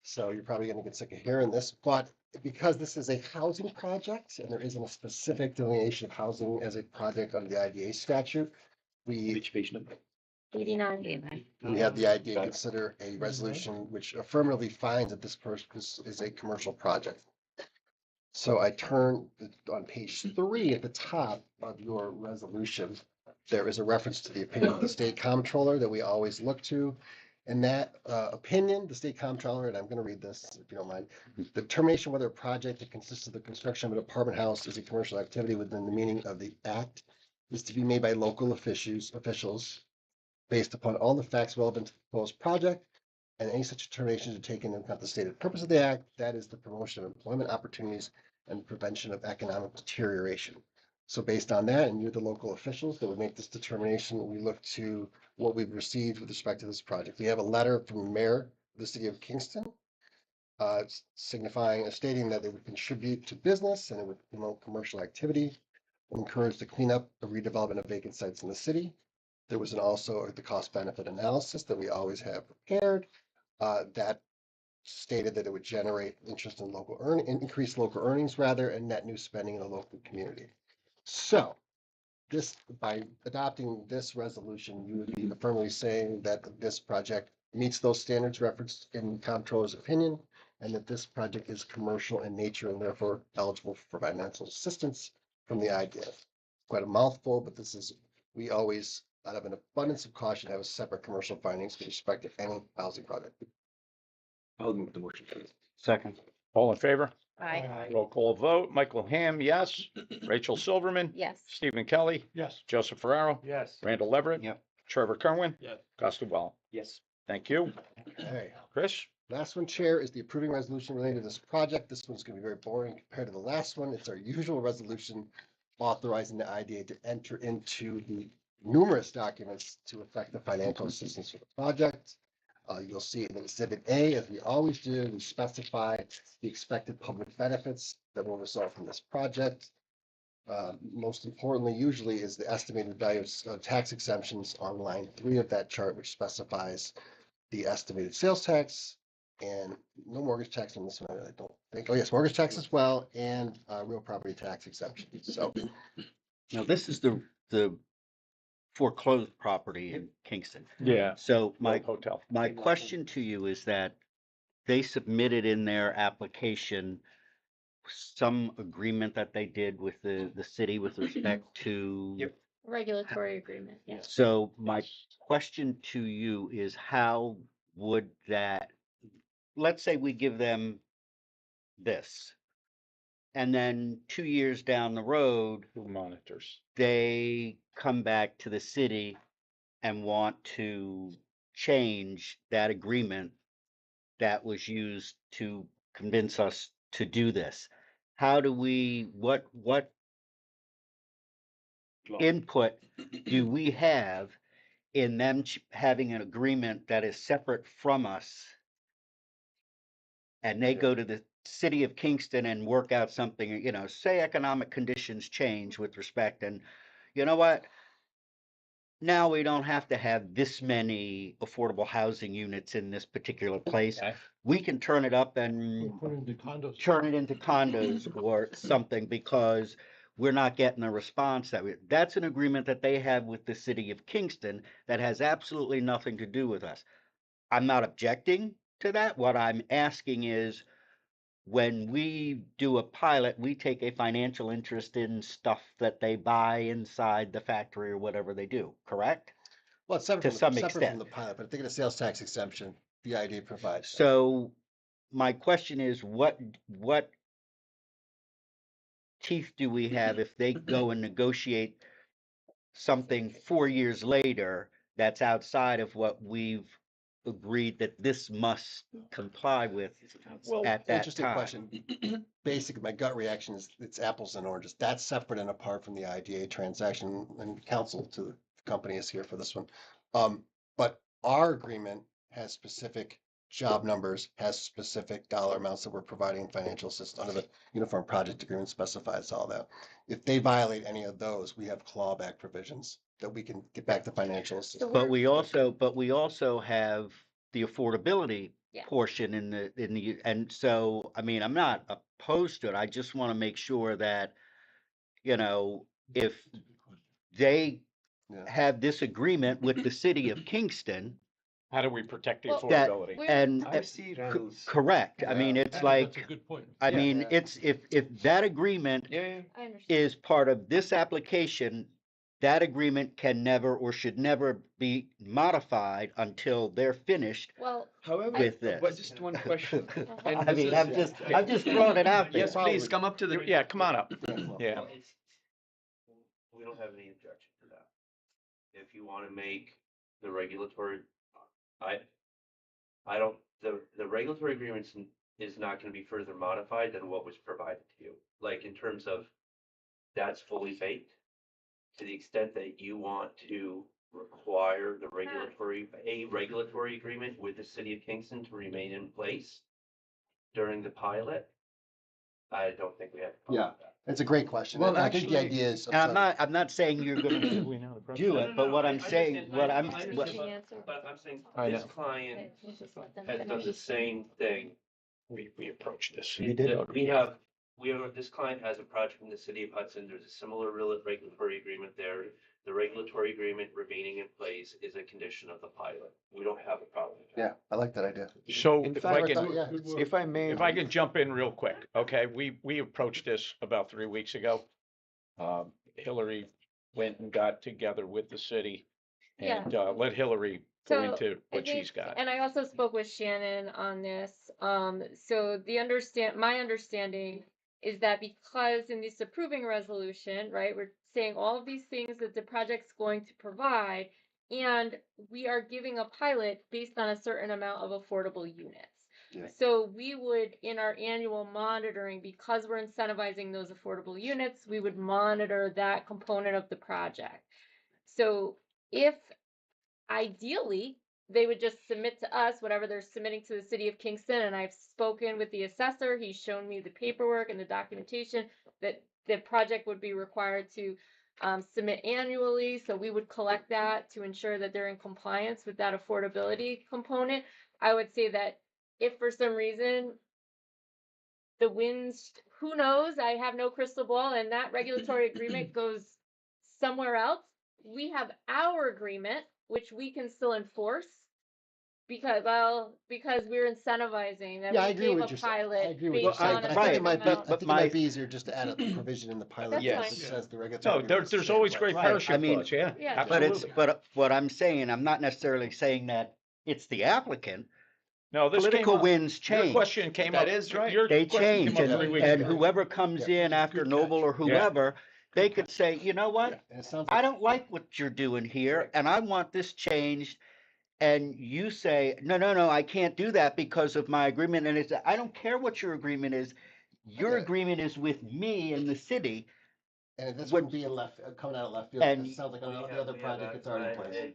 So you're probably gonna get sick of hearing this, but because this is a housing project and there isn't a specific delineation of housing as a project under the IDA statute, we
Which page number?
89.
we have the idea to consider a resolution which affirmatively finds that this is a commercial project. So I turn on page 3 at the top of your resolution. There is a reference to the opinion of the state comptroller that we always look to. And that opinion, the state comptroller, and I'm going to read this if you don't mind, the determination whether a project that consists of the construction of an apartment house is a commercial activity within the meaning of the act is to be made by local officials based upon all the facts relevant to the proposed project, and any such determinations are taken into account the stated purpose of the act, that is the promotion of employment opportunities and prevention of economic deterioration. So based on that, and you're the local officials that would make this determination, we look to what we've received with respect to this project. We have a letter from the mayor of the city of Kingston, signifying, stating that it would contribute to business and it would promote commercial activity, encourage the cleanup of redevelopment of vacant sites in the city. There was also the cost benefit analysis that we always have prepared that stated that it would generate interest in increase local earnings rather, and net new spending in the local community. So by adopting this resolution, you would be affirmably saying that this project meets those standards referenced in the comptroller's opinion, and that this project is commercial in nature and therefore eligible for financial assistance from the IDA. Quite a mouthful, but we always, out of an abundance of caution, have a separate commercial findings with respect to any housing project.
I'll move the motion, please.
Second.
All in favor?
Aye.
Roll call vote. Michael Ham, yes. Rachel Silverman.
Yes.
Stephen Kelly.
Yes.
Joseph Ferraro.
Yes.
Randall Leverett.
Yep.
Trevor Kerwin.
Yes.
Costi Wall.
Yes.
Thank you.
Okay.
Chris?
Last one, Chair, is the approving resolution related to this project. This one's going to be very boring compared to the last one. It's our usual resolution authorizing the IDA to enter into the numerous documents to affect the financial assistance for the project. You'll see in Exhibit A, as we always do, we specify the expected public benefits that will result from this project. Most importantly, usually, is the estimated value of tax exemptions on line 3 of that chart, which specifies the estimated sales tax and no mortgage tax on this one, I don't think. Oh, yes, mortgage tax as well, and real property tax exemption. So
Now, this is the foreclosed property in Kingston.
Yeah.
So
World Hotel.
my question to you is that they submitted in their application some agreement that they did with the city with respect to.
Yep.
Regulatory agreement, yes.
So my question to you is how would that, let's say we give them this, and then 2 years down the road,
Who monitors?
they come back to the city and want to change that agreement that was used to convince us to do this. How do we, what input do we have in them having an agreement that is separate from us? And they go to the city of Kingston and work out something, say economic conditions change with respect, and you know what? Now we don't have to have this many affordable housing units in this particular place.
Okay.
We can turn it up and
Put it into condos.
turn it into condos or something because we're not getting the response that's an agreement that they have with the city of Kingston that has absolutely nothing to do with us. I'm not objecting to that. What I'm asking is, when we do a pilot, we take a financial interest in stuff that they buy inside the factory or whatever they do, correct?
well, it's separate
To
from
some
separate from
extent.
the pilot, but if they get a sales tax exemption, the idea provides. that.
So my question is, what teeth do we have if they go and negotiate something 4 years later that's outside of what we've agreed that this must comply with
Well,
at that
Interesting
time?
question. Basically, my gut reaction is it's apples and oranges. That's separate and apart from the IDA transaction, and counsel to the company is here for this one. But our agreement has specific job numbers, has specific dollar amounts that we're providing in financial assistance under the Uniform Project Agreement specifies all that. If they violate any of those, we have clawback provisions that we can get back to financial assistance.
So
But we also have the affordability
Yeah.
portion in the, and so, I mean, I'm not opposed to it. I just want to make sure that, if they
Yeah.
have this agreement with the city of Kingston,
how do we protect the
Well,
that,
affordability?
and
I see Randall's.
correct. I mean, it's
That's
like,
a good point.
I
Yeah.
mean, it's, if that agreement
Yeah, yeah.
I understand.
is part of this application, that agreement can never or should never be modified until they're finished
Well,
However,
with this.
but just one question. And
I
this
mean,
is-
I'm just throwing it out there.
Yes, please come up to the.
Yeah, come on up.
Well,
Yeah.
We don't have any objection to that. If you want to make the regulatory, I don't, the regulatory agreements is not going to be further modified than what was provided to you. Like in terms of that's fully baked. To the extent that you want to require a regulatory agreement with the city of Kingston to remain in place during the pilot, I don't think we have. a problem with that.
It's a great question.
Well,
I think the
actually-
idea is.
And I'm not saying you're gonna do it, but what I'm saying, what I'm,
I
what,
understand, but I'm saying
I
this
know.
client
Okay, we'll just let them
has done
finish.
the same thing.
We approached this.
We have, this client has a project in the city of Hudson. There's a similar regulatory agreement there. The regulatory agreement remaining in place is a condition of the pilot. We don't have a problem with that.
Yeah, I like that idea.
So
In
if
fact,
I can,
Yeah.
If I may.
if I can jump in real quick, okay, we approached this about 3 weeks ago. Hillary went and got together with the city and, let Hillary go
So,
into
I
what
think-
she's got.
And I also spoke with Shannon on this. So my understanding is that because in this approving resolution, right, we're saying all of these things that the project's going to provide, and we are giving a pilot based on a certain amount of affordable units.
Yeah.
So we would, in our annual monitoring, because we're incentivizing those affordable units, we would monitor that component of the project. So if ideally, they would just submit to us whatever they're submitting to the city of Kingston. And I've spoken with the assessor. He's shown me the paperwork and the documentation that the project would be required to submit annually. So we would collect that to ensure that they're in compliance with that affordability component. I would say that if for some reason the winds, who knows, I have no crystal ball, and that regulatory agreement goes somewhere else, we have our agreement, which we can still enforce because, because we're incentivizing that
Yeah, I
we
agree
gave
with
a
what you're saying. I
pilot
agree with what
based
you're saying,
on
but
a
I think it
certain
might be,
amount.
I think it might be easier just to add a provision in the pilot
That's
agreement
fine.
that says the regulatory.
No,
agreement
there's
is
always
the
great
same.
Right,
parachute
I mean,
clause, yeah,
Yeah.
But it's,
absolutely.
but what I'm saying, I'm not necessarily saying that it's the applicant.
No, this came
Political
up.
winds
Your
change.
question came
That
up.
is right.
Your
They
question came
change,
up
and,
3 weeks
and
ago.
whoever comes in after Noble or whoever, they could say, you know what?
And it sounds
I
like,
don't like what you're doing here, and I want this changed. And you say, no, I can't do that because of my agreement. And it's, I don't care what your agreement is. Your
Okay.
agreement is with me and the city.
and this
What-
would be coming out of left field.
And-
It sounds like on the other project, it's already in place.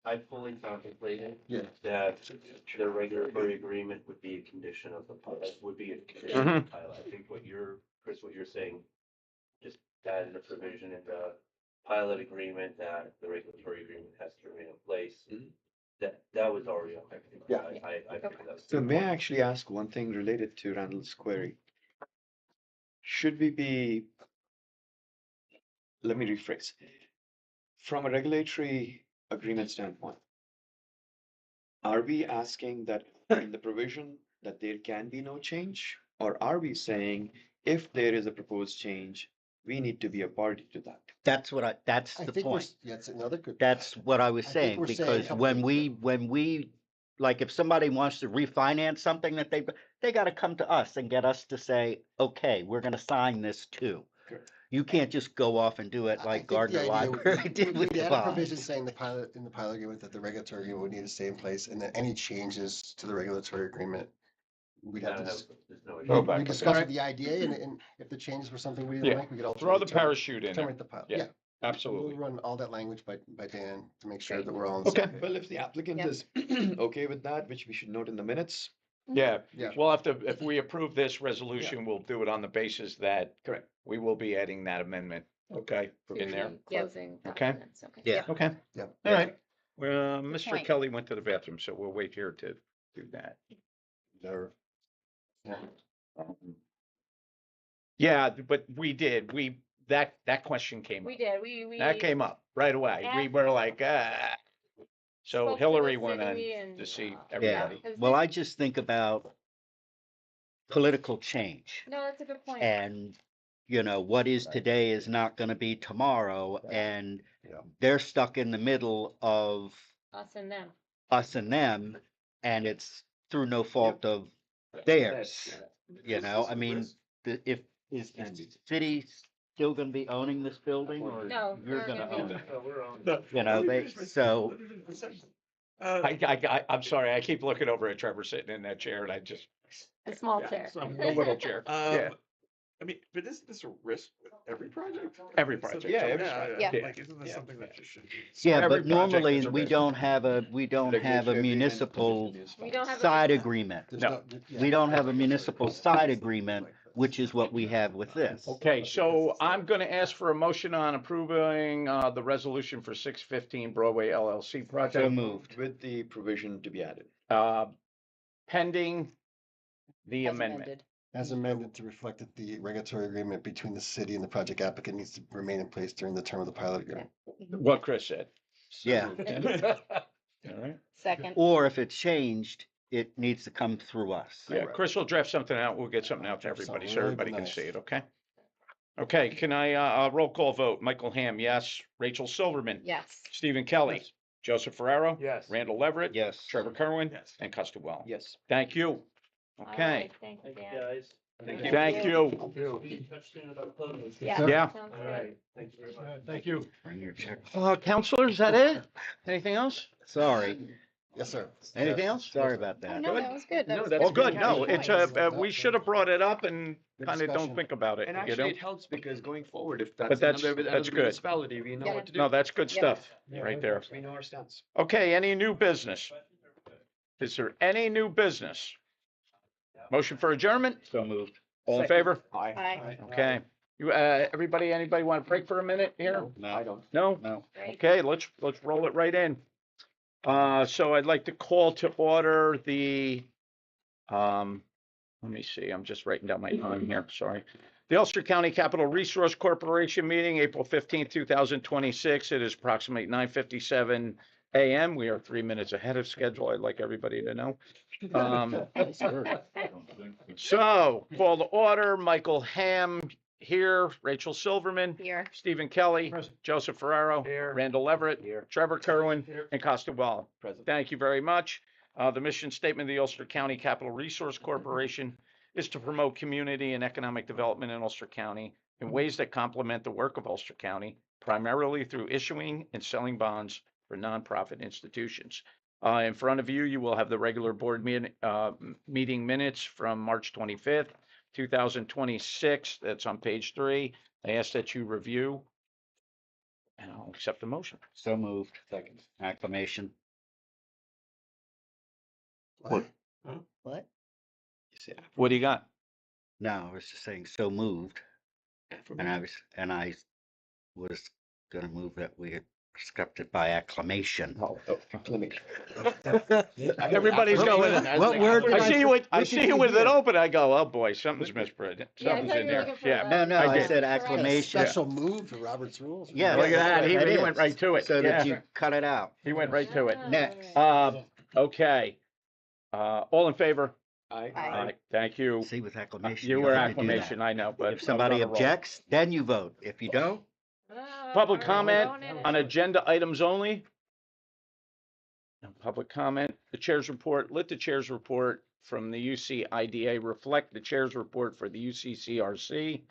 I fully contemplated
Yeah.
that the regulatory agreement would be a condition of the pilot, would be a condition of the pilot. I think Chris, what you're saying, just added a provision in the pilot agreement that the regulatory agreement has to remain in place.
Mhm.
That was already on.
Yeah.
I figured that was.
So may I actually ask one thing related to Randall's query? Should we be, let me rephrase, from a regulatory agreement standpoint, are we asking that in the provision that there can be no change? Or are we saying if there is a proposed change, we need to be a party to that?
That's that's
I
the
think
point.
yeah, it's another good.
That's what I was
I think
saying,
we're saying a
because
couple things
when we, like, if somebody wants to refinance something that they gotta come to us and get us to say, okay, we're gonna sign this too.
Correct.
You can't just go off and do it
I
like
think the
Gardner
idea would
Library
be-
did with
we'd
the
add a provision
bonds.
saying in the pilot agreement that the regulatory agreement would need to stay in place, and that any changes to the regulatory agreement, we'd have to
There's no
Go
issue.
back.
we discuss with the IDA, and if the changes were something we
Yeah.
didn't like, we could
Throw
ultimately
the parachute in there.
terminate the pilot.
Yeah,
Yeah,
absolutely.
we'll run all that language by Dan to make sure
Great.
that we're all on the
Okay.
same page.
Well, if the applicant
Yeah.
is okay with that, which we should note in the minutes.
Yeah,
Yeah.
we'll have to, if we approve this resolution, we'll do it on the basis that
Correct.
we will be adding that amendment, okay, in there.
Closing
Okay.
documents, okay.
Yeah.
Okay,
Yeah.
all right. Well, Mr.
point.
Kelly went to the bathroom, so we'll wait here to do that. Yeah, but that question came
We
up.
did, we.
That came up right away. We were like, So
Spoke to
Hillary
the
went in
city and,
to see
Yeah,
everybody.
Because
well,
this-
I just think about political change.
No, that's a good point.
And, what is today is not gonna be tomorrow, and
Yeah.
they're stuck in the middle of
Us and them.
us and them, and it's through no fault of theirs. I mean, is the city still gonna be owning this building, or
No,
you're
we're
gonna
gonna
own
be-
it? So,
I'm sorry, I keep looking over at Trevor sitting in that chair and I just,
The small chair.
the little chair. Yeah.
I mean, but isn't this a risk with every project?
Every project.
Yeah, every project.
Yeah.
Like, isn't this
Yeah.
something that just should be?
yeah,
Every
but
project
normally
is a
we
risk.
don't have a
Regulatory agreement
municipal
provision is
We
fine.
don't have a-
side agreement.
There's
No.
yeah.
We don't have a municipal side agreement, which is what we have with this.
Okay, so I'm gonna ask for a motion on approving, the resolution for 615 Broadway LLC
So
project,
moved.
With the provision to be added.
pending the
As
amendment.
amended.
As amended to reflect that the regulatory agreement between the city and the project applicant needs to remain in place during the term of the pilot agreement.
What Chris said.
Yeah.
All right.
Second.
Or if it's changed, it needs to come through us.
Yeah, Chris will draft something out. We'll get something out to everybody so everybody can see it, okay? Okay, can I, roll call vote? Michael Ham, yes. Rachel Silverman.
Yes.
Stephen Kelly.
Yes.
Joseph Ferraro.
Yes.
Randall Leverett.
Yes.
Trevor Kerwin.
Yes.
And Custawell.
Yes.
Thank you.
All
Okay,
right, Thank you, Dan.
Guys.
Thank you.
thank you.
Be in touch soon about closing.
Yeah.
Yeah.
Sounds
All
good.
right, thank you very much.
Thank you.
Bring your check.
Counselor, is that it? Anything else?
Sorry.
Yes, sir.
Anything else?
Sorry about
Oh,
that.
no,
Good.
that was good. That
No,
was
that's
Oh,
good.
good. No,
Good
it's
points.
we should have brought it up and
Good
kind of don't
discussion.
think about it,
And
you
actually,
know?
it helps because going forward, if
But
that's
that's
another
good.
municipality, we know
Yeah.
what to do.
No, that's good
Yep.
stuff
Yeah,
right
that
there.
helps.
We know our stance.
Okay, any new business? Is there any new business? Motion for adjournment?
So moved.
All in favor?
Aye.
Bye.
Okay. You, anybody want to break for a minute here?
No,
I don't.
No?
no.
Great.
Okay, let's roll it right in. So I'd like to call to order the, let me see, I'm just writing down my time here, sorry. The Ulster County Capital Resource Corporation meeting, April 15th, 2026. It is approximately 9:57 a.m. We are 3 minutes ahead of schedule. I'd like everybody to know. So, call to order, Michael Ham here, Rachel Silverman,
Here.
Stephen Kelly,
Present.
Joseph Ferraro, Randall Everett,
Here.
Trevor Kerwin, and Costa Wall.
Present.
Thank you very much. The mission statement of the Ulster County Capital Resource Corporation is to promote community and economic development in Ulster County in ways that complement the work of Ulster County, primarily through issuing and selling bonds for nonprofit institutions. In front of you, you will have the regular board meeting minutes from March 25th, 2026. That's on page 3. I ask that you review, and I'll accept the motion.
So moved.
Second.
Acclamation.
What?
What?
What do you got?
No, I was just saying so moved. And I was gonna move that we accepted by acclamation.
Everybody's going.
What word did
I see you with it open. I go, oh boy, something's misprinted.
Yeah, I
Something's
thought
in
you were
there.
looking for,
Yeah.
No,
I
I
did.
said
Correct.
acclamation.
Special move to Robert's rules.
Yeah,
Look at that. He
is.
went right to it.
So that
Yeah.
you cut it out.
He went right to it.
Ah,
Next.
alright.
Okay. All in favor?
Aye.
Aye.
Thank you.
See, with acclamation.
You
you
were
had to do that.
acclamation, I know, but.
If somebody
I was on a roll.
objects, then you vote. If you don't,
Public
Alright,
comment
going in
on
it.
agenda items only. No public comment. The chair's report, let the chair's report from the UCIDA reflect the chair's report for the UCCRC.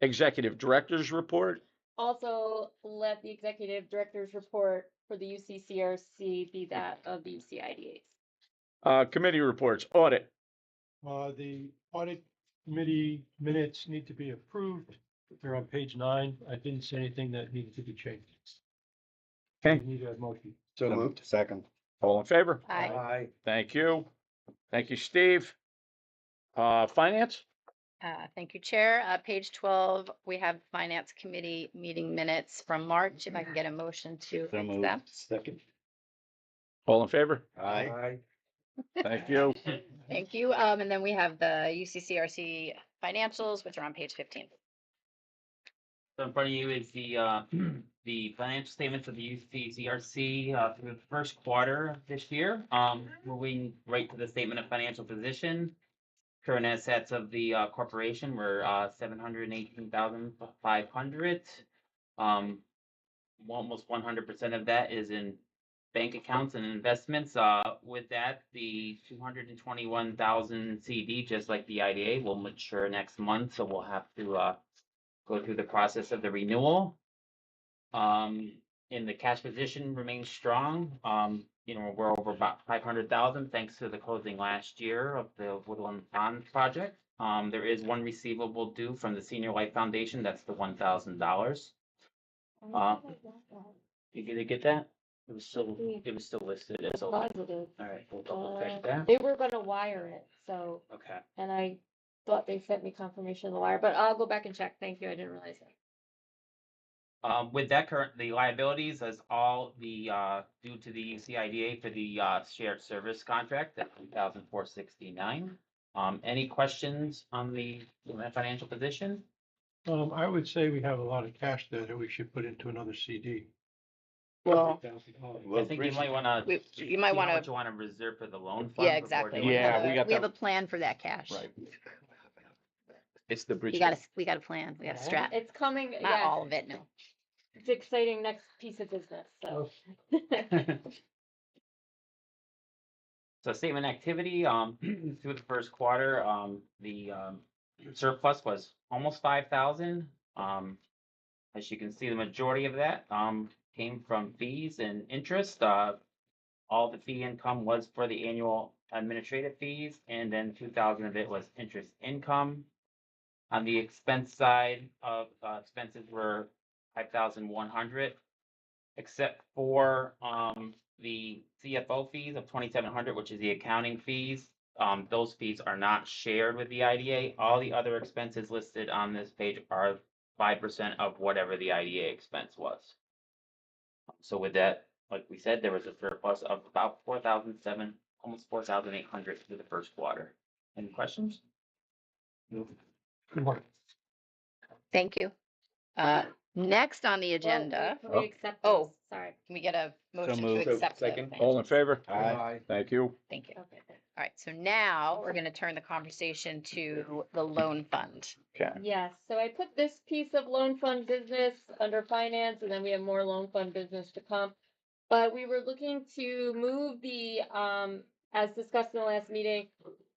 Executive director's report.
Also, let the executive director's report for the UCCRC be that of the UCIDA's.
Committee reports, audit.
The audit committee minutes need to be approved. They're on page 9. I didn't see anything that needed to be changed.
Okay.
We need a motion.
So moved.
second.
All in favor?
Aye.
Thank you. Thank you, Steve. Finance?
Thank you, Chair. Page 12, we have Finance Committee meeting minutes from March. If I can get a motion to
So moved.
accept.
Second.
All in favor?
Aye.
Thank you.
Thank you. And then we have the UCCRC financials, which are on page 15.
So in front of you is the financial statements of the UCCRC through the first quarter of this year. Moving right to the statement of financial position. Current assets of the corporation were 718,500. Almost 100% of that is in bank accounts and investments. With that, the 221,000 CD, just like the IDA, will mature next month, so we'll have to go through the process of the renewal. And the cash position remains strong. We're over about 500,000 thanks to the closing last year of the Woodland Pond project. There is one receivable due from the Senior Life Foundation. That's the $1,000. You gonna get that? It was still listed as open.
Positive.
All right, we'll double check that.
They were gonna wire it, so,
Okay.
and I thought they sent me confirmation of the wire, but I'll go back and check. Thank you, I didn't realize that.
With that, the liabilities is all the due to the UCIDA for the shared service contract at 3,469. Any questions on the financial position?
I would say we have a lot of cash there that we should put into another CD.
Well,
I think you might want to.
you might want
What
to,
you want to reserve for the loan fund.
yeah,
before
exactly.
doing
Yeah,
that.
we
have
got
a plan for that cash.
Right. It's the bridge.
We got a plan. We got a strat.
It's coming,
Not
yeah,
all of it, no.
it's exciting next piece of business, so.
So statement activity, through the first quarter, the surplus was almost 5,000. As you can see, the majority of that came from fees and interest. all the fee income was for the annual administrative fees, and then 2,000 of it was interest income. On the expense side of expenses were 5,100, except for the CFO fees of 2,700, which is the accounting fees. Those fees are not shared with the IDA. All the other expenses listed on this page are 5% of whatever the IDA expense was. So with that, like we said, there was a surplus of about 4,700, almost 4,800 through the first quarter. Any questions?
Good morning.
Thank you. Next on the agenda,
Can we accept
Oh.
those? Sorry.
can we get a motion to
moved.
accept the
Second.
financials?
All in favor?
Aye.
Thank you.
Thank you.
Okay.
All right, so now we're going to turn the conversation to the loan fund.
Okay.
Yes, so I put this piece of loan fund business under finance, and then we have more loan fund business to come. But we were looking to move the, as discussed in the last meeting,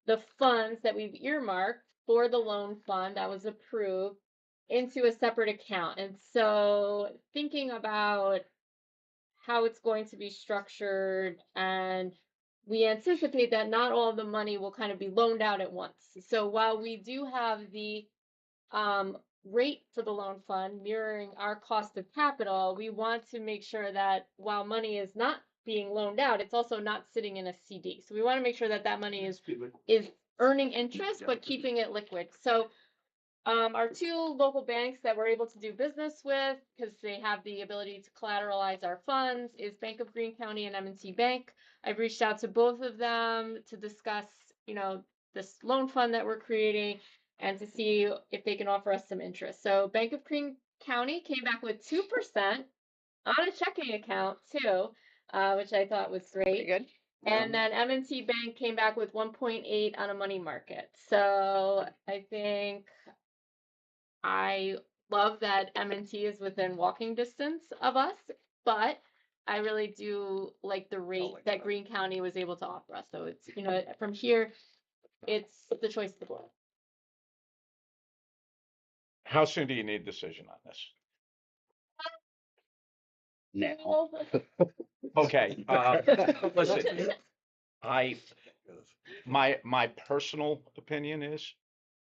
the funds that we've earmarked for the loan fund that was approved into a separate account. And so thinking about how it's going to be structured, and we anticipate that not all of the money will kind of be loaned out at once. So while we do have the rate for the loan fund mirroring our cost of capital, we want to make sure that while money is not being loaned out, it's also not sitting in a CD. So we want to make sure that that money is earning interest, but keeping it liquid. So our two local banks that we're able to do business with, because they have the ability to collateralize our funds, is Bank of Greene County and M&T Bank. I've reached out to both of them to discuss, this loan fund that we're creating and to see if they can offer us some interest. So Bank of Greene County came back with 2% on a checking account too, which I thought was
Pretty
great.
good.
And then M&T Bank came back with 1.8 on a money market. So I think I love that M&T is within walking distance of us, but I really do like the rate that Greene County was able to offer us. So it's, from here, it's the choice of the board.
How soon do you need a decision on this?
Now.
Okay, listen, my personal opinion is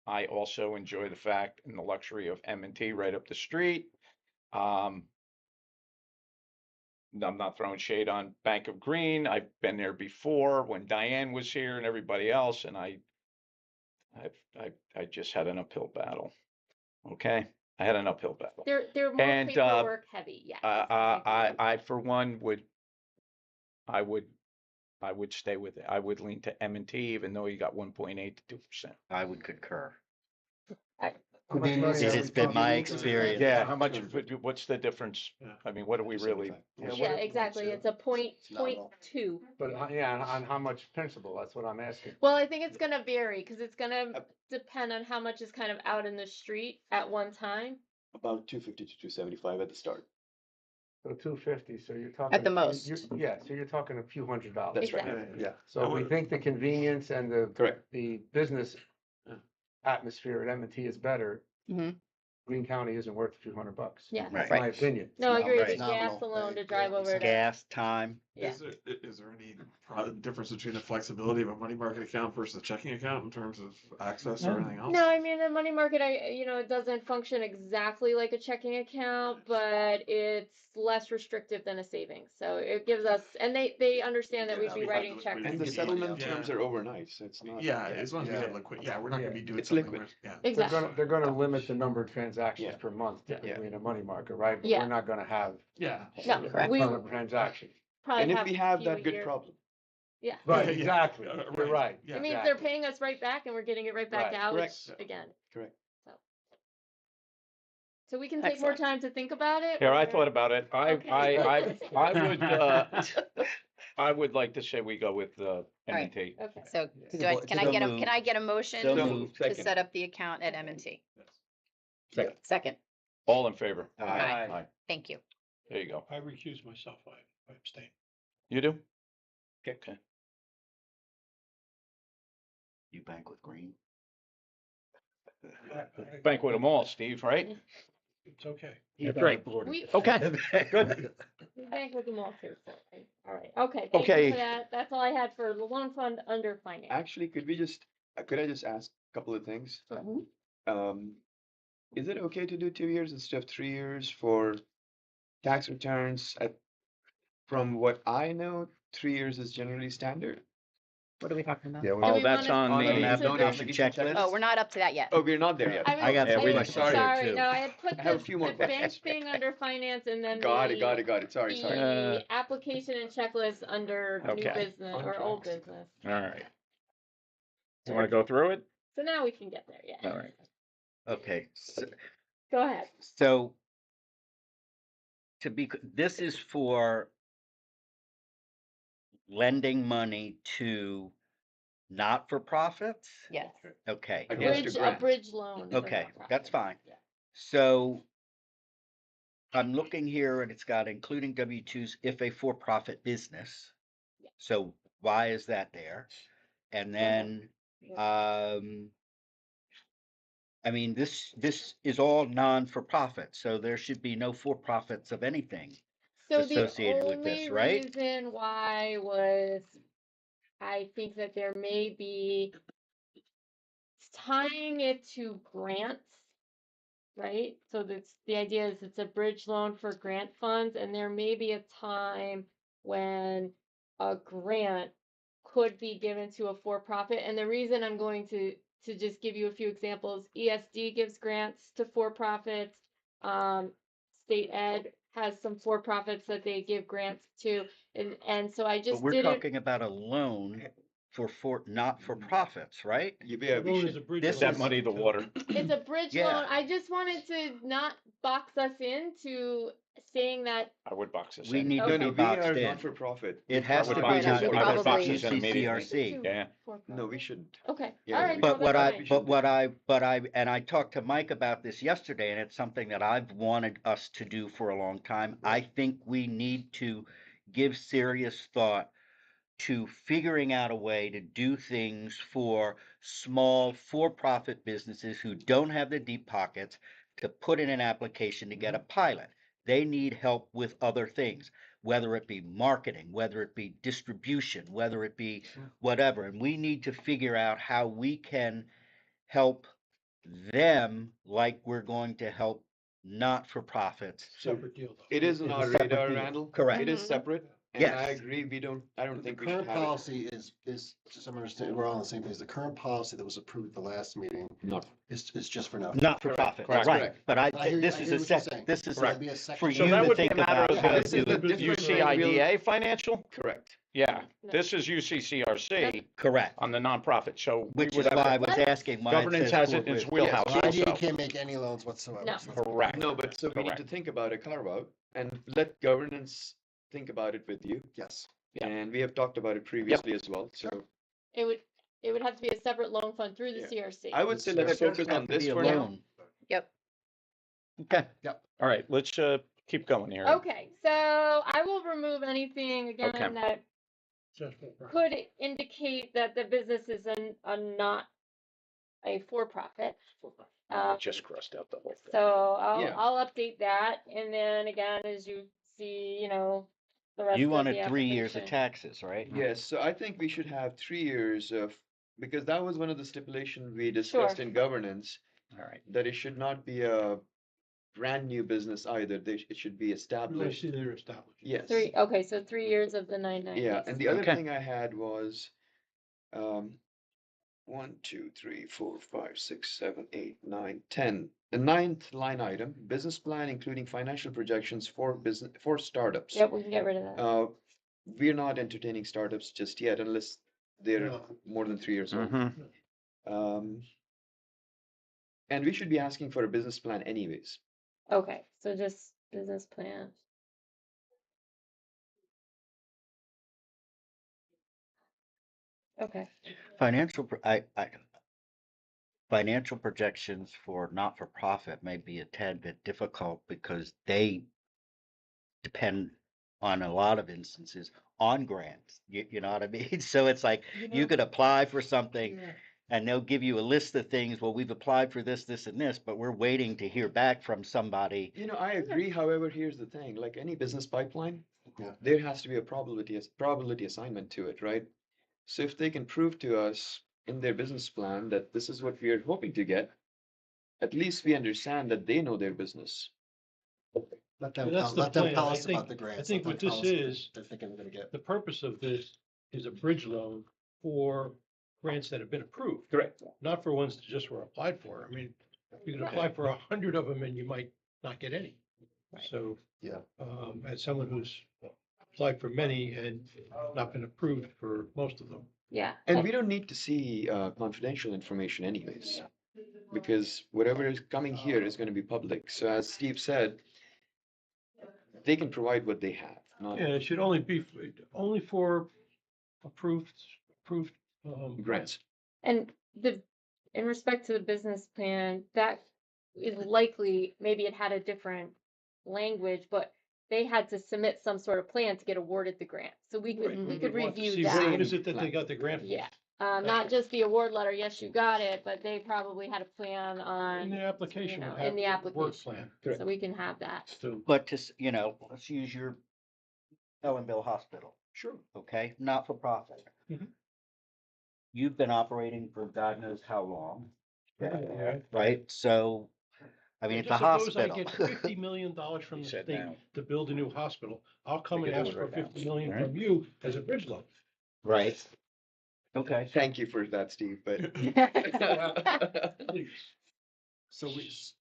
I also enjoy the fact and the luxury of M&T right up the street. I'm not throwing shade on Bank of Greene. I've been there before when Diane was here and everybody else, and I just had an uphill battle. Okay, I had an uphill battle.
They're more
And,
paperwork heavy, yes.
I for one I would stay with it. I would lean to M&T, even though you got 1.8 to 2%.
I would concur.
Convenience.
It has been my experience.
Yeah, how much, what's the difference?
Yeah.
I mean, what do we really?
Yeah, exactly. It's a point two.
But on how much principal, that's what I'm asking.
Well, I think it's gonna vary because it's gonna depend on how much is kind of out in the street at one time.
About 250 to 275 at the start.
So 250, so you're talking.
At the most.
Yeah, so you're talking a few $100s.
That's right.
Exactly.
Yeah, so we think the convenience and
Correct.
the business atmosphere at M&T is better.
Mhm.
Greene County isn't worth a few $100.
Yeah.
That's
Right.
my opinion.
No, I agree.
Right.
The gas alone to drive over to.
Gas, time.
Yeah.
Is there any difference between the flexibility of a money market account versus a checking account in terms of access or anything else?
No, I mean, the money market, it doesn't function exactly like a checking account, but it's less restrictive than a savings. So it gives us, and they understand that we'd be writing checks.
And the settlement terms are overnight, so it's not.
Yeah, as long as we have liquid, we're not gonna be doing
It's
something.
liquid.
Yeah.
Exactly.
They're gonna limit the number of transactions
Yeah.
per month
Yeah.
typically in a money market, right? But
Yeah.
we're not gonna have
Yeah.
No,
a
we
ton of transactions.
probably
And if we have
few a
that good
year.
problem.
Yeah.
Right,
Yeah.
exactly.
Right.
You're right.
Yeah.
It means
exactly.
they're paying us right back and we're getting it right back
Right.
out
Correct.
again.
Correct.
So we can take more
Excellent.
time to think about it.
Here, I
or-
thought about it.
Okay.
I would like to say we go with
right.
M&T.
Okay.
So
So
can I get a motion
So
to
moved.
Second.
set up the account at M&T?
Second.
Second.
All in favor?
Aye.
Aye.
Thank you.
There you go.
I recuse myself, I abstain.
You do? Okay.
You bank with Green?
Bank with them all, Steve, right?
It's okay.
That's right.
We,
Okay, good.
we bank with them all too, so. All right, okay, thank you
Okay.
for that. That's all I had for the loan fund under finance.
Actually, could I just ask a couple of things?
Mhm.
Is it okay to do 2 years instead of 3 years for tax returns? From what I know, 3 years is generally standard.
What are we talking about?
Yeah,
Do
we-
Oh,
we
that's
wanna
on
On
put
the
the
into
loan
the-
application
checklist?
Oh,
checklist?
we're not up to that yet.
Oh, we're not there yet.
I
I got some
was-
questions there,
Sorry,
too.
no, I had put
I have a few more
the bank
questions.
thing under finance and then
Got it,
the
got it, got it. Sorry, sorry.
the application and checklist under new
Okay.
business or old business.
All right. You want to go through it?
So now we can get there, yeah.
All right.
Okay,
Go ahead.
so this is for lending money to not-for-profits?
Yes.
Okay,
Against a
A
grant.
bridge loan. is a
okay,
nonprofit.
that's fine.
Yeah.
So I'm looking here and it's got including W-2s if a for-profit business.
Yeah.
So why is that there? And then, I mean, this is all non-for-profit, so there should be no for-profits of anything
So the
associated with this,
only
right?
reason why was I think that there may be tying it to grants, right? So that's the idea is it's a bridge loan for grant funds, and there may be a time when a grant could be given to a for-profit. And the reason I'm going to just give you a few examples, ESD gives grants to for-profits. State Ed has some for-profits that they give grants to, and so I
But
just
we're
didn't.
talking about a loan for not-for-profits, right?
Yeah, we
Loan is
should.
a bridge
this
loan.
That
is-
muddy the water.
It's a bridge
Yeah.
loan. I just wanted to not box us into saying that.
I would box this
We
in.
need
No,
to
no,
be
we
boxed
are
in.
not for profit.
It has
I
to
would
be
box
not
this- I would box this in immediately.
UCCRC.
Yeah.
No, we shouldn't.
Okay,
Yeah,
all right.
But
no,
what
that's
I,
fine.
but I talked to Mike about this yesterday, and it's something that I've wanted us to do for a long time. I think we need to give serious thought to figuring out a way to do things for small for-profit businesses who don't have the deep pockets to put in an application to get a pilot. They need help with other things, whether it be marketing, whether it be distribution, whether it be whatever. And we need to figure out how we can help them like we're going to help not-for-profits.
Separate deal, though.
It is on
It's a
our
separate
radar,
deal.
Randall.
Correct.
It is
Mhm.
separate, and
Yes.
I agree, I don't
The
think we should
current
have it.
policy is, just so understand, we're all on the same page. The current policy that was approved at the last meeting
Not.
is just for now.
Not-for-profit,
Correct.
right?
Correct.
But
I hear-
this
I
is
hear
a
what you're
sec,
saying.
this is
So
a,
that'd be a second
for
year.
So
you
that
to
would be a
think
matter
about
of
how to
This
do
is the
it.
different
UCIDA financial?
Correct.
Yeah,
No.
this is UCCRC
Correct,
on the nonprofit, so we
which
would
is
have
why I
to-
was asking why it
governance
says
has it in its
corporate.
wheelhouse
Well, IDA
also.
can't make any loans whatsoever.
No.
so that's-
Correct.
No, but so we need to
Correct.
think about a carve out and let governance think about it with you.
Yes.
Yeah.
And we have talked about it previously as well, so
It would have to be a separate loan fund through the
Yeah.
CRC.
I would say
It
let's
doesn't
focus
have
on
to
this
be a
for now.
loan.
Yep.
Okay,
All right, let's keep going here.
Okay, so I will remove anything again
Okay.
that
Says for profit.
could indicate that the business is not a for-profit.
I just crossed out the whole thing.
So
Yeah.
I'll update that, and then again, as you see, the rest
you
of
wanted
the
3 years of
application.
taxes, right?
Yes, so I think we should have 3 years of, because that was one of the stipulations we discussed
Sure.
in governance,
All right.
that it should not be a brand new business either. It should be
We want to
established.
see they're established.
Yes.
Okay, so 3 years of the 990.
Yeah, and the other
Okay.
thing I had was 1, 2, 3, 4, 5, 6, 7, 8, 9, 10. The 9th line item, business plan including financial projections for startups.
Yep, we can get rid of that.
We're not entertaining startups just yet unless they're
No.
more than 3 years old.
Mhm.
And we should be asking for a business plan anyways.
Okay, so just business plan. Okay.
Financial projections for not-for-profit may be a tad bit difficult because they depend on a lot of instances on grants. You know what I mean? So it's like you could apply for something and they'll give you a list of things, well, we've applied for this, this, and this, but we're waiting to hear back from somebody.
You know, I agree. However, here's the thing, like any business pipeline,
Yeah.
there has to be a probability assignment to it, right? So if they can prove to us in their business plan that this is what we are hoping to get, at least we understand that they know their business.
Let them,
That's the
let them
plan.
tell
I
us
think-
about the grants.
I think
let
what
them
this
tell us what
is-
they're thinking they're gonna get.
The purpose of this is a bridge loan for grants that have been approved,
Correct.
not for ones that just were applied for. I mean, you can apply for 100 of them and you might not get any. So.
Yeah.
As someone who's applied for many and not been approved for most of them.
Yeah.
And we don't need to see confidential information anyways, because whatever is coming here is going to be public. So as Steve said, they can provide what they have, not
Yeah, it should only be, only for approved,
grants.
And in respect to the business plan, that is likely, maybe it had a different language, but they had to submit some sort of plan to get awarded the grant. So we could
Want to
review
see
that.
what is it that they got the grant for?
Yeah, not just the award letter, yes, you got it, but they probably had a plan
In
on,
the application,
you know,
would have
in the
Work
application.
plan.
So we can have that.
So,
But let's use your Ellen Bill Hospital,
Sure.
okay? Not for profit.
Mhm.
You've been operating for God knows how long,
yeah.
right? So, I mean, it's a
Just suppose I
hospital.
get $50 million from
He
the
said
state
now.
to build a new hospital. I'll come
We
and
could do
ask
it
for
right now,
50 million
right?
from you as a bridge loan.
Right. Okay.
Thank you for that, Steve, but
Please.
So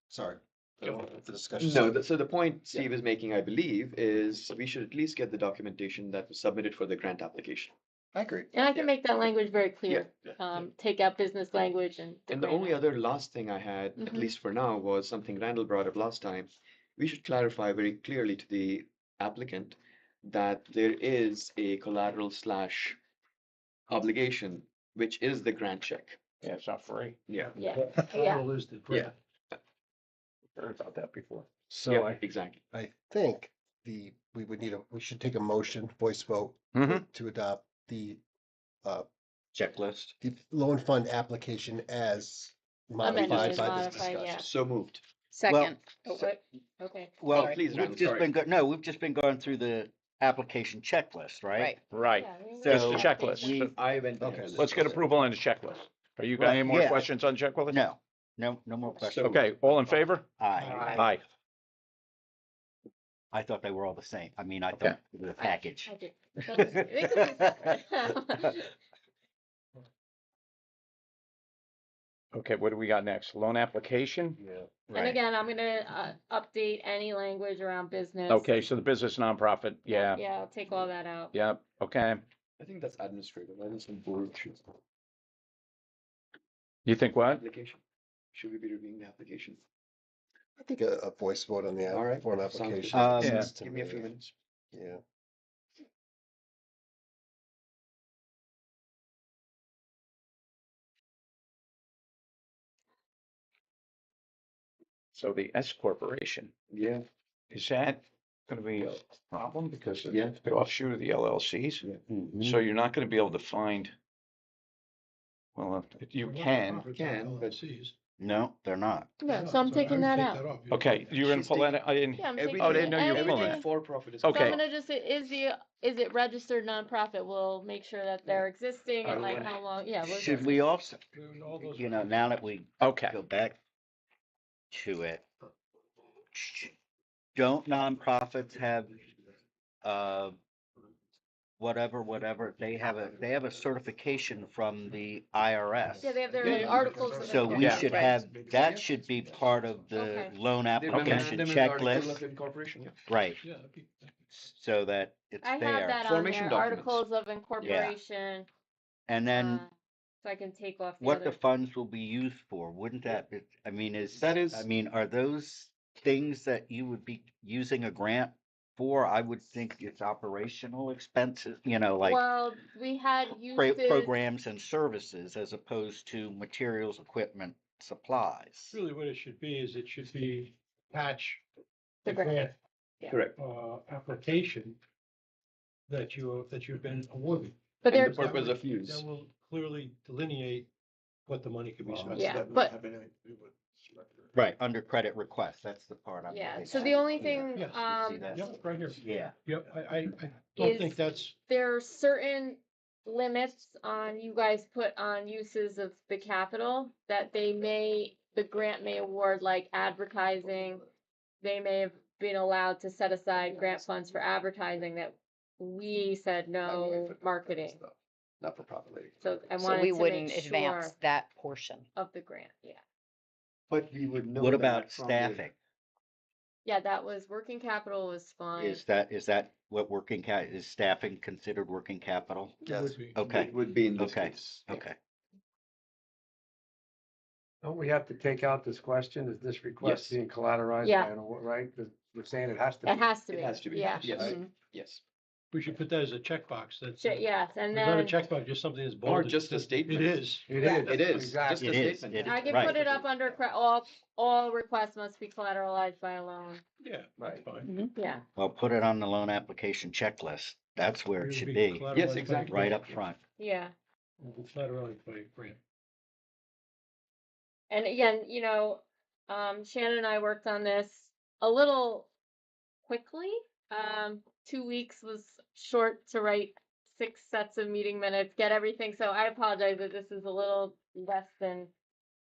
sorry.
Go.
The discussion.
no, so the point Steve is making, I believe, is we should at least get the documentation that was submitted for the grant application.
I agree.
And I can make that language very clear.
Yeah.
Take out business language and.
And the
grant
only other last thing I had, at
Mhm.
least for now, was something Randall brought up last time. We should clarify very clearly to the applicant that there is a collateral / obligation, which is the grant check.
Yeah, it's not free.
Yeah.
Yeah,
Collateral is the grant.
Heard about that before.
So
Yeah, exactly.
I think we should take a motion, voice vote,
Mhm.
to adopt the
Checklist.
loan fund application as
Amended,
modified by this
modified, yeah.
discussion.
So moved.
Second.
Oh, what? Okay.
Well,
Sorry.
please, Randall,
we've just
sorry.
we've just been going through the application checklist, right?
Right.
Right.
Yeah, we
So
Just the
can-
checklist.
we-
I went.
Okay.
Let's get approval on the checklist. Are you got
Right,
any more
yeah.
questions on checklist?
No more questions.
Okay, all in favor?
Aye.
Aye.
I thought they were all the same. I mean, I
Okay.
thought it was a package.
I did. They could be separate.
Okay, what do we got next? Loan application?
Yeah.
And
Right.
again, I'm gonna update any language around business.
Okay, so the business nonprofit, yeah,
Yeah, I'll take all that out.
yep, okay.
I think that's administrative. I think some board should.
You think what?
Application. Should we be reviewing the application?
I think a voice vote on the
All right,
form
sounds good.
application.
Um,
makes
Yeah.
sense to
Give me a few minutes.
Yeah.
So the S corporation,
Yeah.
is that gonna be a problem because of
Yeah.
the offshoot of the LLCs?
Mhm.
So you're not gonna be able to find, well, you can,
but-
LLCs.
No, they're not.
Yeah,
No,
so I'm
I
taking
would
that
take
out.
off.
okay, you're gonna
She's
pull that, I didn't,
Yeah, I'm
Everything,
taking
Oh, I didn't know you were pulling
anything.
it.
For profit is.
So
Okay.
I'm gonna just say, is it registered nonprofit? We'll make sure that they're existing and like how long, yeah. we'll
Should
just-
we also,
And all those-
now that we
okay,
go back to it, don't nonprofits have, whatever, they have a certification from the IRS.
Yeah, they have their
Yeah.
articles of
So we
incorporation.
should
Right.
have, that should be part of the
Okay.
loan
Their
application
memorandum is article of
checklist,
incorporation, yeah.
right,
Yeah, that'd be-
so that it's
I have
there.
that on
Formation
there,
documents.
articles of incorporation,
And then
so I can take off the
what the
other.
funds will be used for, wouldn't that, I mean,
That is-
are those things that you would be using a grant for? I would think it's operational expenses, like
Well, we had uses.
programs and services as opposed to materials, equipment, supplies.
Really what it should be is it should be attach
The
the
grant.
grant,
Yeah.
Correct.
application that you've been awarded.
But
And
they're,
the purpose of use.
That will clearly delineate what the money could be spent.
Yeah,
That
but-
wouldn't have anything to do with.
Right, under credit request, that's the part I'm.
Yeah,
looking
so
at.
the only
Yeah.
thing,
Yes.
See that?
Yep, right here.
Yeah,
Yep, I don't think
Is-
that's,
there are certain limits on, you guys put on uses of the capital that the grant may award, like advertising. They may have been allowed to set aside grant funds for advertising that we said no marketing.
Not for populating.
So I
So
wanted
we
to
wouldn't
make
advance
sure
that portion.
of the grant, yeah.
But we would know
what
that
about
from the-
staffing?
Yeah, that was, working capital was fine.
Is that what is staffing considered working capital?
it
Yes.
would be.
Okay,
It would be in this
Okay.
case.
okay.
Don't we have to take out this question? Is this request
Yes.
being collateralized
Yeah.
by an award, right? 'Cause we're saying it has to be.
It has to be.
It has to be.
Yeah.
Yes,
Mhm.
yes.
We should put that as a checkbox. That's
Yes, and
not a
then
checkbox, just something that's
Or
bolded.
just a statement.
It is.
It
Yeah.
is.
It is,
Exactly.
just a
It is,
statement.
it
I
is,
can
right.
put it up under all requests must be collateralized by a loan.
Yeah,
Right.
that's fine.
Yeah.
Well, put it on the loan application checklist. That's where it should be,
collateralized
Yes,
by
exactly.
right
grant.
up front.
Yeah.
Collateralized by grant.
And again, Shannon and I worked on this a little quickly. 2 weeks was short to write 6 sets of meeting minutes, get everything. So I apologize that this is a little less than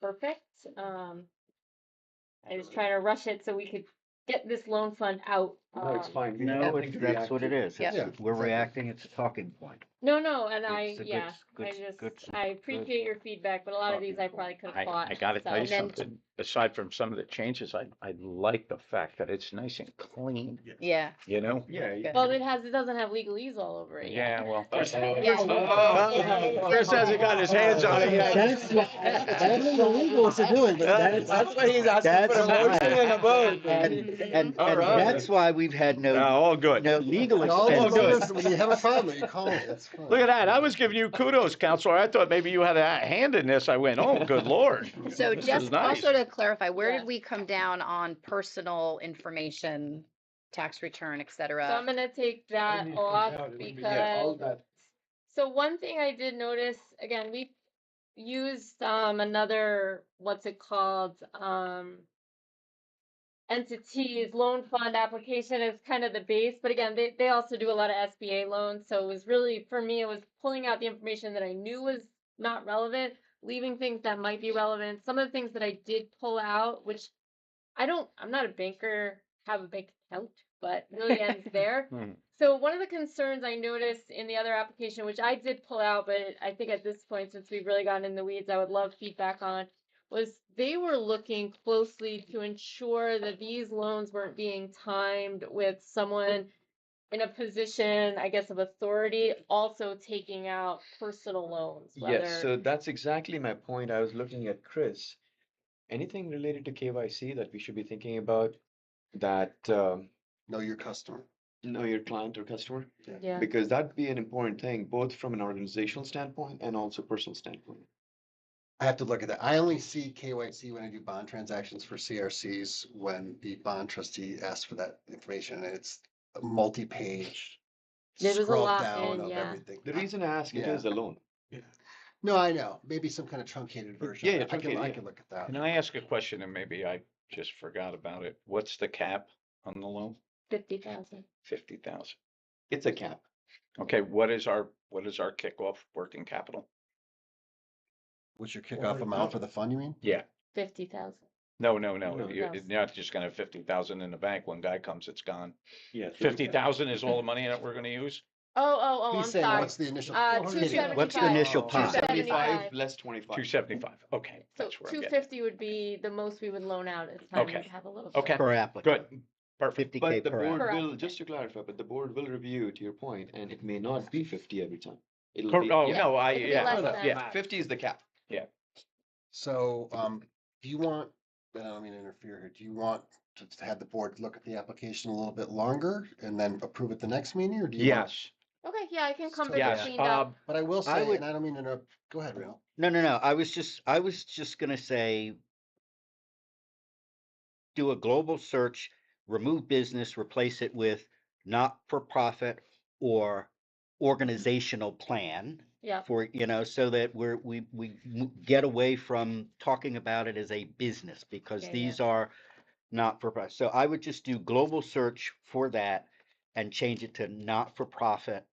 perfect. I was trying to rush it so we could get this loan fund out.
No, it's fine. We
No,
have
it's,
to
that's
react
what
to
it is.
Yeah.
It's- We're reacting, it's a talking point.
No, and
It's a good-
I appreciate your feedback, but a lot of these I probably could have caught.
I gotta tell you
so-
And then-
something, aside from some of the changes, I like the fact that it's nice and clean,
Yeah.
you know?
Yeah.
Good.
Well, it doesn't have legalese all over it yet.
Yeah, well.
Chris
Chris hasn't got his hands on it yet.
That's illegal what you're doing, but
That's why he's asking
That's
for a motion and a vote.
And
All right.
that's why we've had
All good.
no legal
all
Oh, good.
expenses.
when you have a problem, you call me. It's fine.
Look at that. I was giving you kudos, Counselor. I thought maybe you had a hand in this. I went, oh, good Lord.
So
This is
just
nice.
also to clarify, where
Yeah.
did we come down on personal information, tax return, et
So I'm
cetera?
gonna take that
Maybe it
off
comes out, it would be-
Yeah, all
because,
that.
so one thing I did notice, again, we used, another, what's it called, entities, loan fund application is kind of the base, but again, they also do a lot of SBA loans, so it was really, for me, it was pulling out the information that I knew was not relevant, leaving things that might be relevant. Some of the things that I did pull out, which I'm not a banker, have a bank account, but really ends there.
Hmm.
So one of the concerns I noticed in the other application, which I did pull out, but I think at this point, since we've really gotten in the weeds, I would love feedback on, was they were looking closely to ensure that these loans weren't being timed with someone in a position, I guess, of authority, also taking out personal loans,
Yes,
whether,
so that's exactly my point. I was looking at Chris. Anything related to KYC that we should be thinking about that
Know your customer.
know your client or customer?
yeah.
Because that'd be an important thing, both from an organizational standpoint and also personal standpoint.
I have to look at that. I only see KYC when I do bond transactions for CRCs, when the bond trustee asks for that information, and it's a multi-page
There was a
scroll
lot
down
in,
of
yeah.
everything.
The reason I ask it
Yeah.
is the loan.
No, I know, maybe some kind of truncated version.
Yeah,
I can
truncated, yeah.
look at that.
Can I ask a question and maybe I just forgot about it? What's the cap on the loan?
50,000.
50,000.
It's a cap.
Okay, what is our kickoff working capital?
What's your kickoff amount for the fund, you mean?
Yeah.
50,000.
No.
No.
You're not just gonna have 50,000 in the bank. When guy comes, it's gone.
Yeah.
50,000 is all the money that we're gonna use?
Oh, I'm
He's saying,
sorry.
what's the initial?
275.
What's the initial pot?
275 less 25.
275. Okay,
So
that's where I'm getting.
250 would be the most we would loan out at the time.
Okay.
We'd have a little bit.
Okay,
Per applicant.
good. Perfect.
50K
But the
per
board
applicant.
Correct.
will, just to clarify, but the board will review, to your point, and it may not be 50 every time. It'll
Cor-
be,
Oh,
yeah,
no,
It'd be less than.
yeah.
50 is the cap.
So, do you want, I don't mean to interfere here, do you want to have the board look at the application a little bit longer and then approve it the next meeting, or do you? want-
Yes,
Okay, yeah, I can come
Totally.
back
yes.
cleaned up.
But I will
I
say,
would-
and I don't mean to interrupt, go ahead, Reno.
No. I was just gonna say, do a global search, remove business, replace it with not-for-profit or organizational plan.
Yeah.
For, so that we get away from talking about it as a business, because
Yeah,
these are not for profit. So I would just do global search for that and change it to not for profit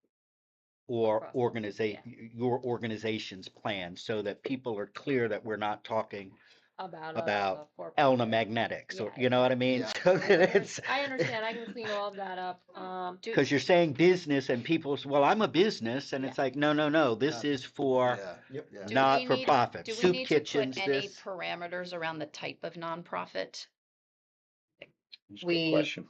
or
Across the board,
your organization's plan, so that people are clear that we're not talking
about
about
for
Elna Magnetics, or,
Yeah,
you know what I mean?
Yeah.
So that it's,
I understand. I can clean all of that up.
because you're saying business and people say, well, I'm a business, and it's like, no, this is for
Yeah.
Yep.
Yeah.
Do
not
we
for
need-
profit,
Do we
soup
need to put
kitchens,
any
this.
parameters around the type of nonprofit?
That's a good
We,
question.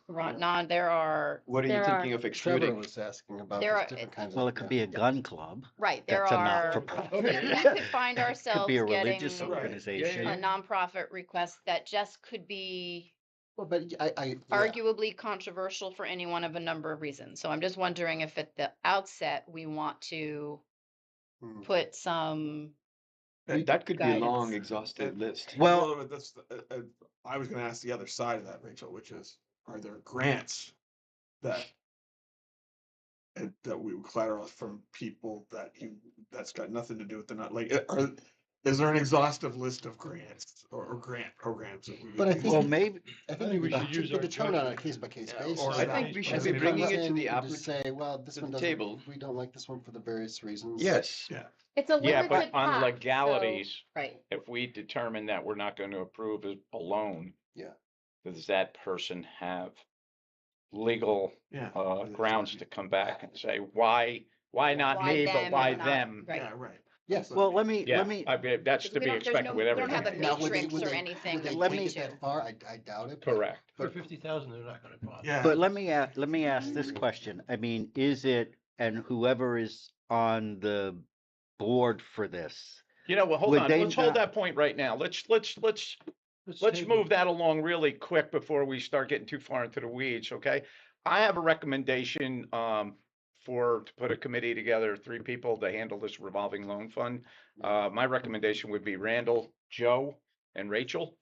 there are,
What are you
There are-
thinking of
Trevor
excluding?
was asking about
There
these
are-
different kinds of.
Well, it could be a gun club.
right, there
That's a
are,
not-for-profit.
we could find
Could
ourselves
be a
getting
religious
Right. Yeah,
organization.
a nonprofit request that just could be
Well, but I.
arguably controversial for any one of a number of reasons. So I'm just wondering if at the outset, we want to
Hmm.
put some,
That could be a long,
Guidance.
exhaustive list.
Well,
But that's, I was gonna ask the other side of that, Rachel, which is, are there grants that that we would collateral from people that's got nothing to do with the, not, like, is there an exhaustive list of grants or grant programs that we?
But I think.
well, maybe,
I
I
think
think
we
we should
should
use our
determine on a
judgment.
case by case
Yeah,
basis.
or
I
not.
think we should
As
be
it
bringing
comes
it to
in,
the
you just
applicant.
say, well, this
to
one
the
doesn't,
table.
we don't like this one for the various reasons.
Yes.
Yeah.
It's a
Yeah,
limited
but on
pack,
legalities,
right,
if we determine that we're not going to approve it alone.
Yeah.
Does that person have legal
Yeah.
grounds to come back and say, why not
Why
me,
them
but
and
why
not-
them?
right.
Yeah, right.
Yes.
well, let me,
Yeah, I mean, that's
Because
to
we
be
don't- there's
expected
no-
with
we don't have
everything.
a
Now, would they-
matrix
would
or
they-
anything
would
that
they
let
we
take
me-
it
do.
that far? I doubt it. but-
Correct.
For
But
50,000, they're not gonna bother.
Yeah.
but let me ask this question. I mean, is it, and whoever is on the board for this,
You know, well, hold
Would
on.
they
Let's hold
not-
that point right now. Let's
table
move
it.
that along really quick before we start getting too far into the weeds, okay? I have a recommendation to put a committee together, 3 people to handle this revolving loan fund. My recommendation would be Randall, Joe, and Rachel.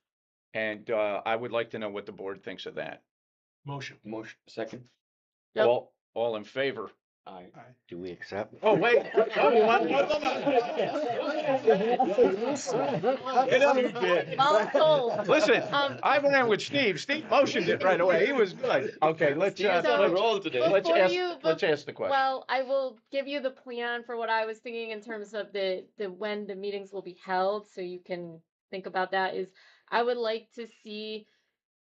And I would like to know what the board thinks of that.
Motion.
Motion, second.
Yep.
All in favor?
Aye.
do we accept?
Oh, wait. Oh, you want?
Well told.
Listen,
Um,
I went in with Steve. Steve motioned it right away. He was good. Okay, let's
Steve's on a roll today.
let's
Before
ask
you-
let's ask the question.
Well, I will give you the plan for what I was thinking in terms of the when the meetings will be held, so you can think about that. Is I would like to see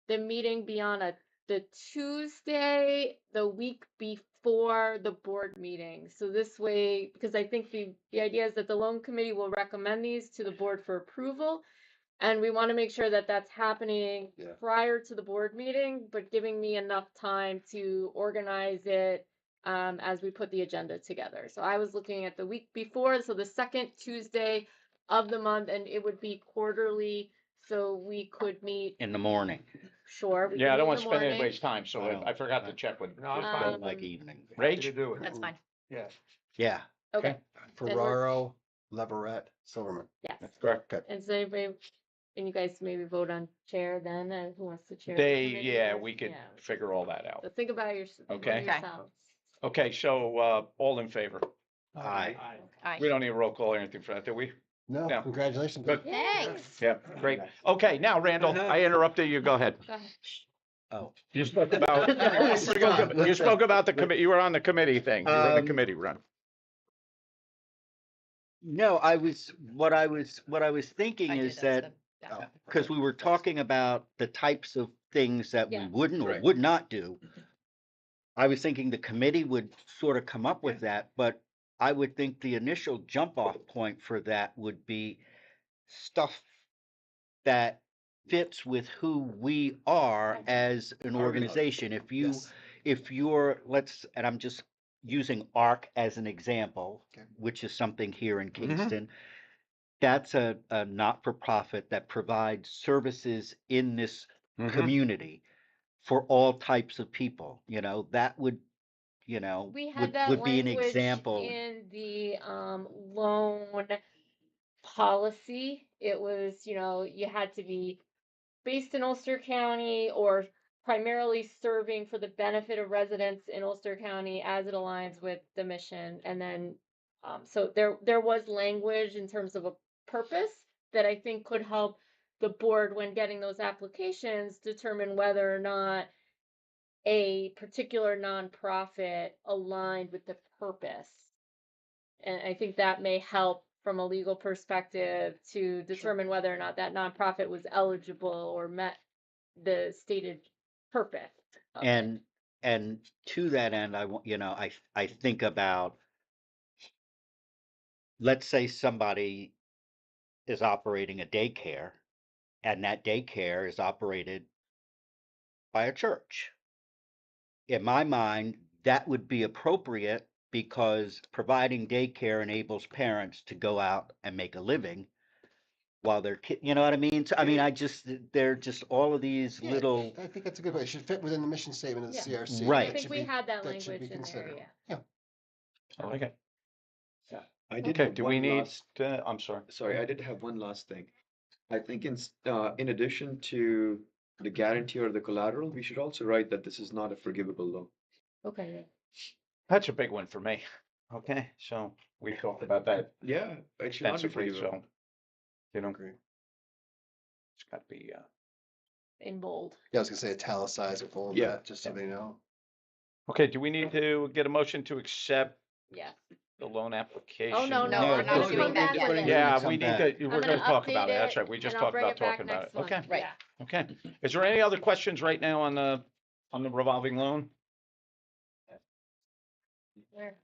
the meeting be on the Tuesday, the week before the board meeting. So this way, because I think the idea is that the loan committee will recommend these to the board for approval. And we want to make sure that that's happening
Yeah.
prior to the board meeting, but giving me enough time to organize it as we put the agenda together. So I was looking at the week before, so the second Tuesday of the month, and it would be quarterly, so we could meet.
In the morning.
Sure.
Yeah, I don't want
want
to spend anybody's time, so
I know.
I forgot to check with.
No, I'm
I
fine.
don't like
Um,
evening.
Happy
Rach?
to do it.
That's fine.
Yeah.
Yeah.
Okay. we're-
Ferraro, Leverett, Silverman.
Yes.
That's correct.
And so anybody, and you guys maybe vote on chair then, who wants to chair? the committee
Yeah,
list?
we could
Yeah.
figure all that out.
So think about
Okay.
yourselves.
Okay, so all in favor?
Aye.
Aye.
We don't need a roll call or anything for that, do we?
No,
No.
congratulations.
Good.
Thanks.
Yeah, great. Okay, now Randall, I interrupted you. Go ahead.
Go ahead.
Oh.
You spoke about, you spoke about the committee, you were on the committee thing. You were in the committee run.
No, what I was thinking
I do
is
those,
that, because we were talking about the types of things that we
Yeah.
wouldn't or
Right.
would not do. I was thinking the committee would sort of come up with that, but I would think the initial jump off point for that would be stuff that fits with who we are as an organization.
Yes.
If you're, and I'm just using ARC as an example,
Okay.
which is something here in Kingston. That's a not-for-profit that provides services in this community for all types of people. That would,
We had that
would be an
language
example.
in the loan policy. It was, you had to be based in Ulster County or primarily serving for the benefit of residents in Ulster County as it aligns with the mission. And then So there was language in terms of a purpose that I think could help the board when getting those applications determine whether or not a particular nonprofit aligned with the purpose. And I think that may help from a legal perspective to determine whether or not that nonprofit was eligible or met the stated purpose of it.
And to that end, I think about, let's say somebody is operating a daycare, and that daycare is operated by a church. In my mind, that would be appropriate because providing daycare enables parents to go out and make a living while their kid, you know what I mean? So, I mean, they're just all of these
Yeah,
little,
I think that's a good way. It should fit within the mission statement of the
Yeah.
CRC.
Right.
I
That
think
should
we
be-
had that
that should be
language in there,
considered.
yeah.
I like it.
I did
Okay,
have
do we
one
need,
last,
I'm sorry.
sorry, I did have one last thing. I think in addition to the guarantee or the collateral, we should also write that this is not a forgivable loan.
Okay.
That's a big one for me. Okay, so we talked about that
Yeah, it should not be
extensively,
forgivable.
so, you know,
Agree.
it's got to be,
In bold.
Yeah, I was gonna say italicize or bold
Yeah.
that, just so they know.
okay, do we need to get a motion to accept
Yeah.
the loan application?
Oh, no,
No,
no,
we're
I'm
not
gonna
doing
come
that
back
yet.
with it.
Yeah,
Come
we need
back.
to, we're
I'm
gonna
gonna
talk about
update
it. That's
it,
right. We just
and I'll
talked
bring
about
it back
talking about
next
it.
month.
Okay,
Right.
Yeah.
okay. Is there any other questions right now on the revolving loan?
Where?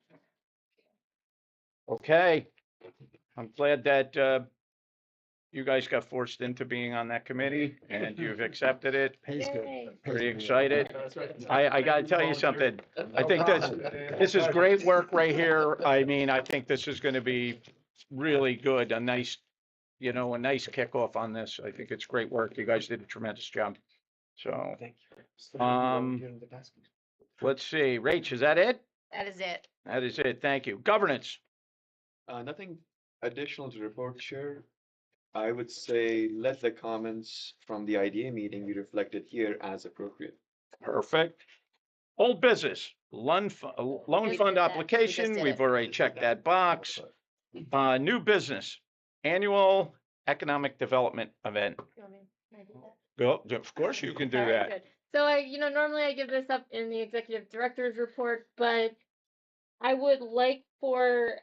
Okay. I'm glad that, you guys got forced into being on that committee and you've accepted it.
Pays good.
Yay.
Pays
Pretty
good.
excited. I gotta tell you something. I think this is great work right here. I mean, I think this is gonna be really good, a nice kickoff on this. I think it's great work. You guys did a tremendous job. So, let's see. Rach, is that it?
That is it.
That is it. Thank you. Governance.
Nothing additional to report, Chair. I would say let the comments from the IDA meeting be reflected here as appropriate.
Perfect. Old business, loan
We
fund
did that.
application.
did
We've
it.
already checked that box. New business, annual economic development event.
You want me to do that?
Go, of course you can do
All right,
that.
good. So normally I give this up in the executive director's report, but I would like for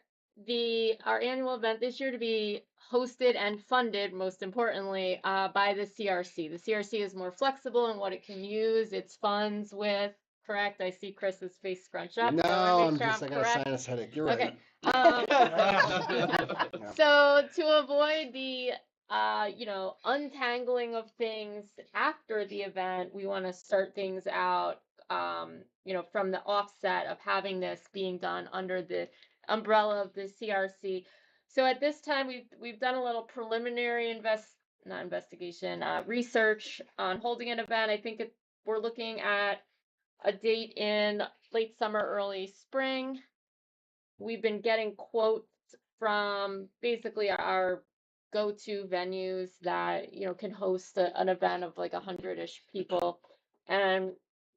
our annual event this year to be hosted and funded, most importantly, by the CRC. The CRC is more flexible in what it can use its funds with. Correct? I see Chris's face scrunch up.
No,
so I wanna
I'm
make sure
just, I got a
correct.
sinus headache. You're
Okay.
right.
So to avoid the untangling of things after the event, we want to start things out from the offset of having this being done under the umbrella of the CRC. So at this time we've done a little preliminary research on holding an event. I think we're looking at a date in late summer, early spring. We've been getting quotes from basically our go-to venues that can host an event of like 100-ish people, and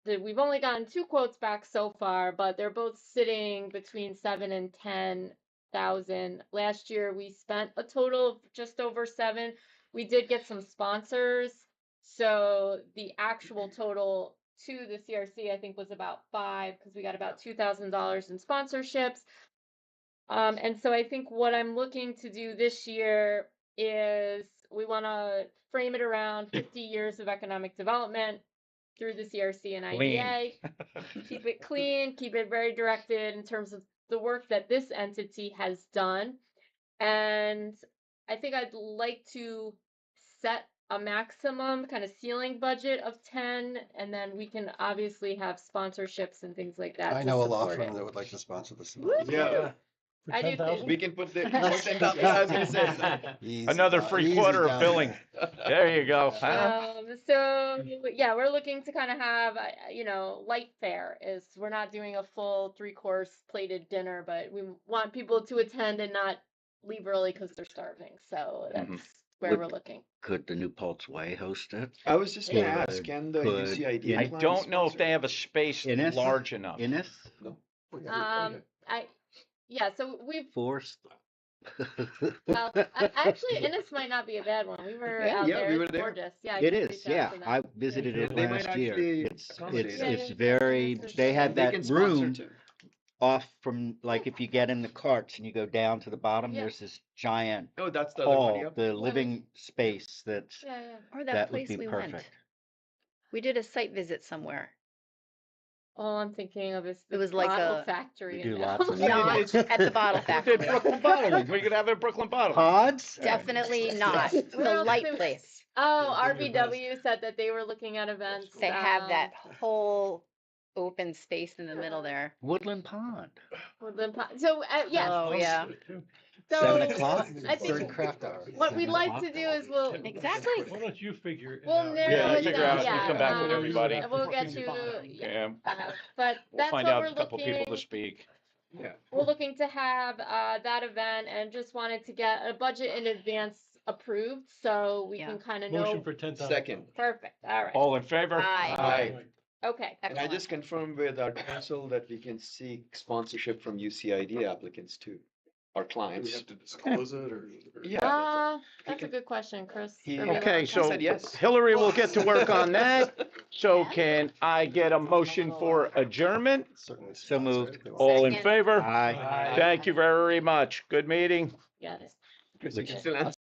we've only gotten 2 quotes back so far, but they're both sitting between 7 and 10,000. Last year we spent a total of just over 7. We did get some sponsors, so the actual total to the CRC I think was about 5 because we got about $2,000 in sponsorships. And so I think what I'm looking to do this year is we want to frame it around 50 years of economic development through the CRC and IDA. Keep it clean, keep it very directed in terms of the work that this entity has done. And I think I'd like to set a maximum kind of ceiling budget of 10, and then we can obviously have sponsorships and things like that
I
to
know a law
support
firm
it.
that would like to sponsor this.
Yeah,
I do too.
we can put the. I was gonna say that.
Easy,
Another
Don,
free
easy
quarter of
down
billing.
there.
There you go. Huh?
So yeah, we're looking to kind of have light fare. We're not doing a full 3-course plated dinner, but we want people to attend and not leave early because they're starving. So that's where we're looking.
Could the New Paltz Way host it?
I was just gonna
Could-
ask, can the
could
UCIDA?
I
plan
don't know if
sponsor?
they have a space
Innis?
large enough.
Innis?
No.
I Yeah, so we've,
Forced.
well, actually, Innis might not be a bad one. We were
Yeah,
out
yeah,
there.
we were
It's
there.
gorgeous. Yeah, I
It
can
is,
reach out
yeah.
to them.
I visited it
They might
last year.
actually
It's,
accommodate
it's,
us.
it's
Yeah,
very,
Innis is
they
good.
have
They
that
can sponsor
room
too.
off from, like, if you get in the carts and you go down to the bottom,
Yeah.
there's this giant
Oh, that's the other one,
hall,
yep.
the living space that's,
Yeah, yeah.
Or that
that would
place
be
we went.
perfect.
We did a site visit somewhere.
All I'm thinking of is the
It was like
bottle
a-
factory
We
in
do lots of
Dallas.
stuff.
Not at the bottle
We did
factory.
Brooklyn bottling. We could have it at Brooklyn bottling.
Pods?
Definitely not.
Where
The
else
light
do-
place.
Oh,
Yeah, bring your best.
RBW said that they were looking at events.
They have that whole open space in the middle there.
Woodland Pond.
So, yes.
Oh, yeah.
So
7 o'clock?
I
During
think
craft hour.
what we'd
7
like
o'clock?
to do is we'll
Exactly.
Why don't you figure it
we'll
out?
narrow
Yeah,
it
figure
down.
out,
Yeah,
come back with everybody.
and we'll get you.
Yeah,
But
we'll
that's
find
what
out
we're
a couple people to
looking.
speak.
Yeah.
We're looking to have that event, and just wanted to get a budget in advance approved so we
Yeah.
can kind of
Motion
know.
for 10,000.
Second.
Perfect. All right.
All in favor?
Aye.
Aye.
Okay.
And I
Excellent.
just confirmed with our council that we can seek sponsorship from UCID applicants too, our
Do we
clients.
have to disclose it or?
Yeah.
That's a good question, Chris.
He-
Or Mila.
Okay,
He
so
said yes.
Hillary will get to work on that. So can I get a motion for adjournment?
Certainly.
So moved.
All in
Second.
favor?
Aye.
Thank you very much. Good meeting.
Got it.
Chris, you can still answer.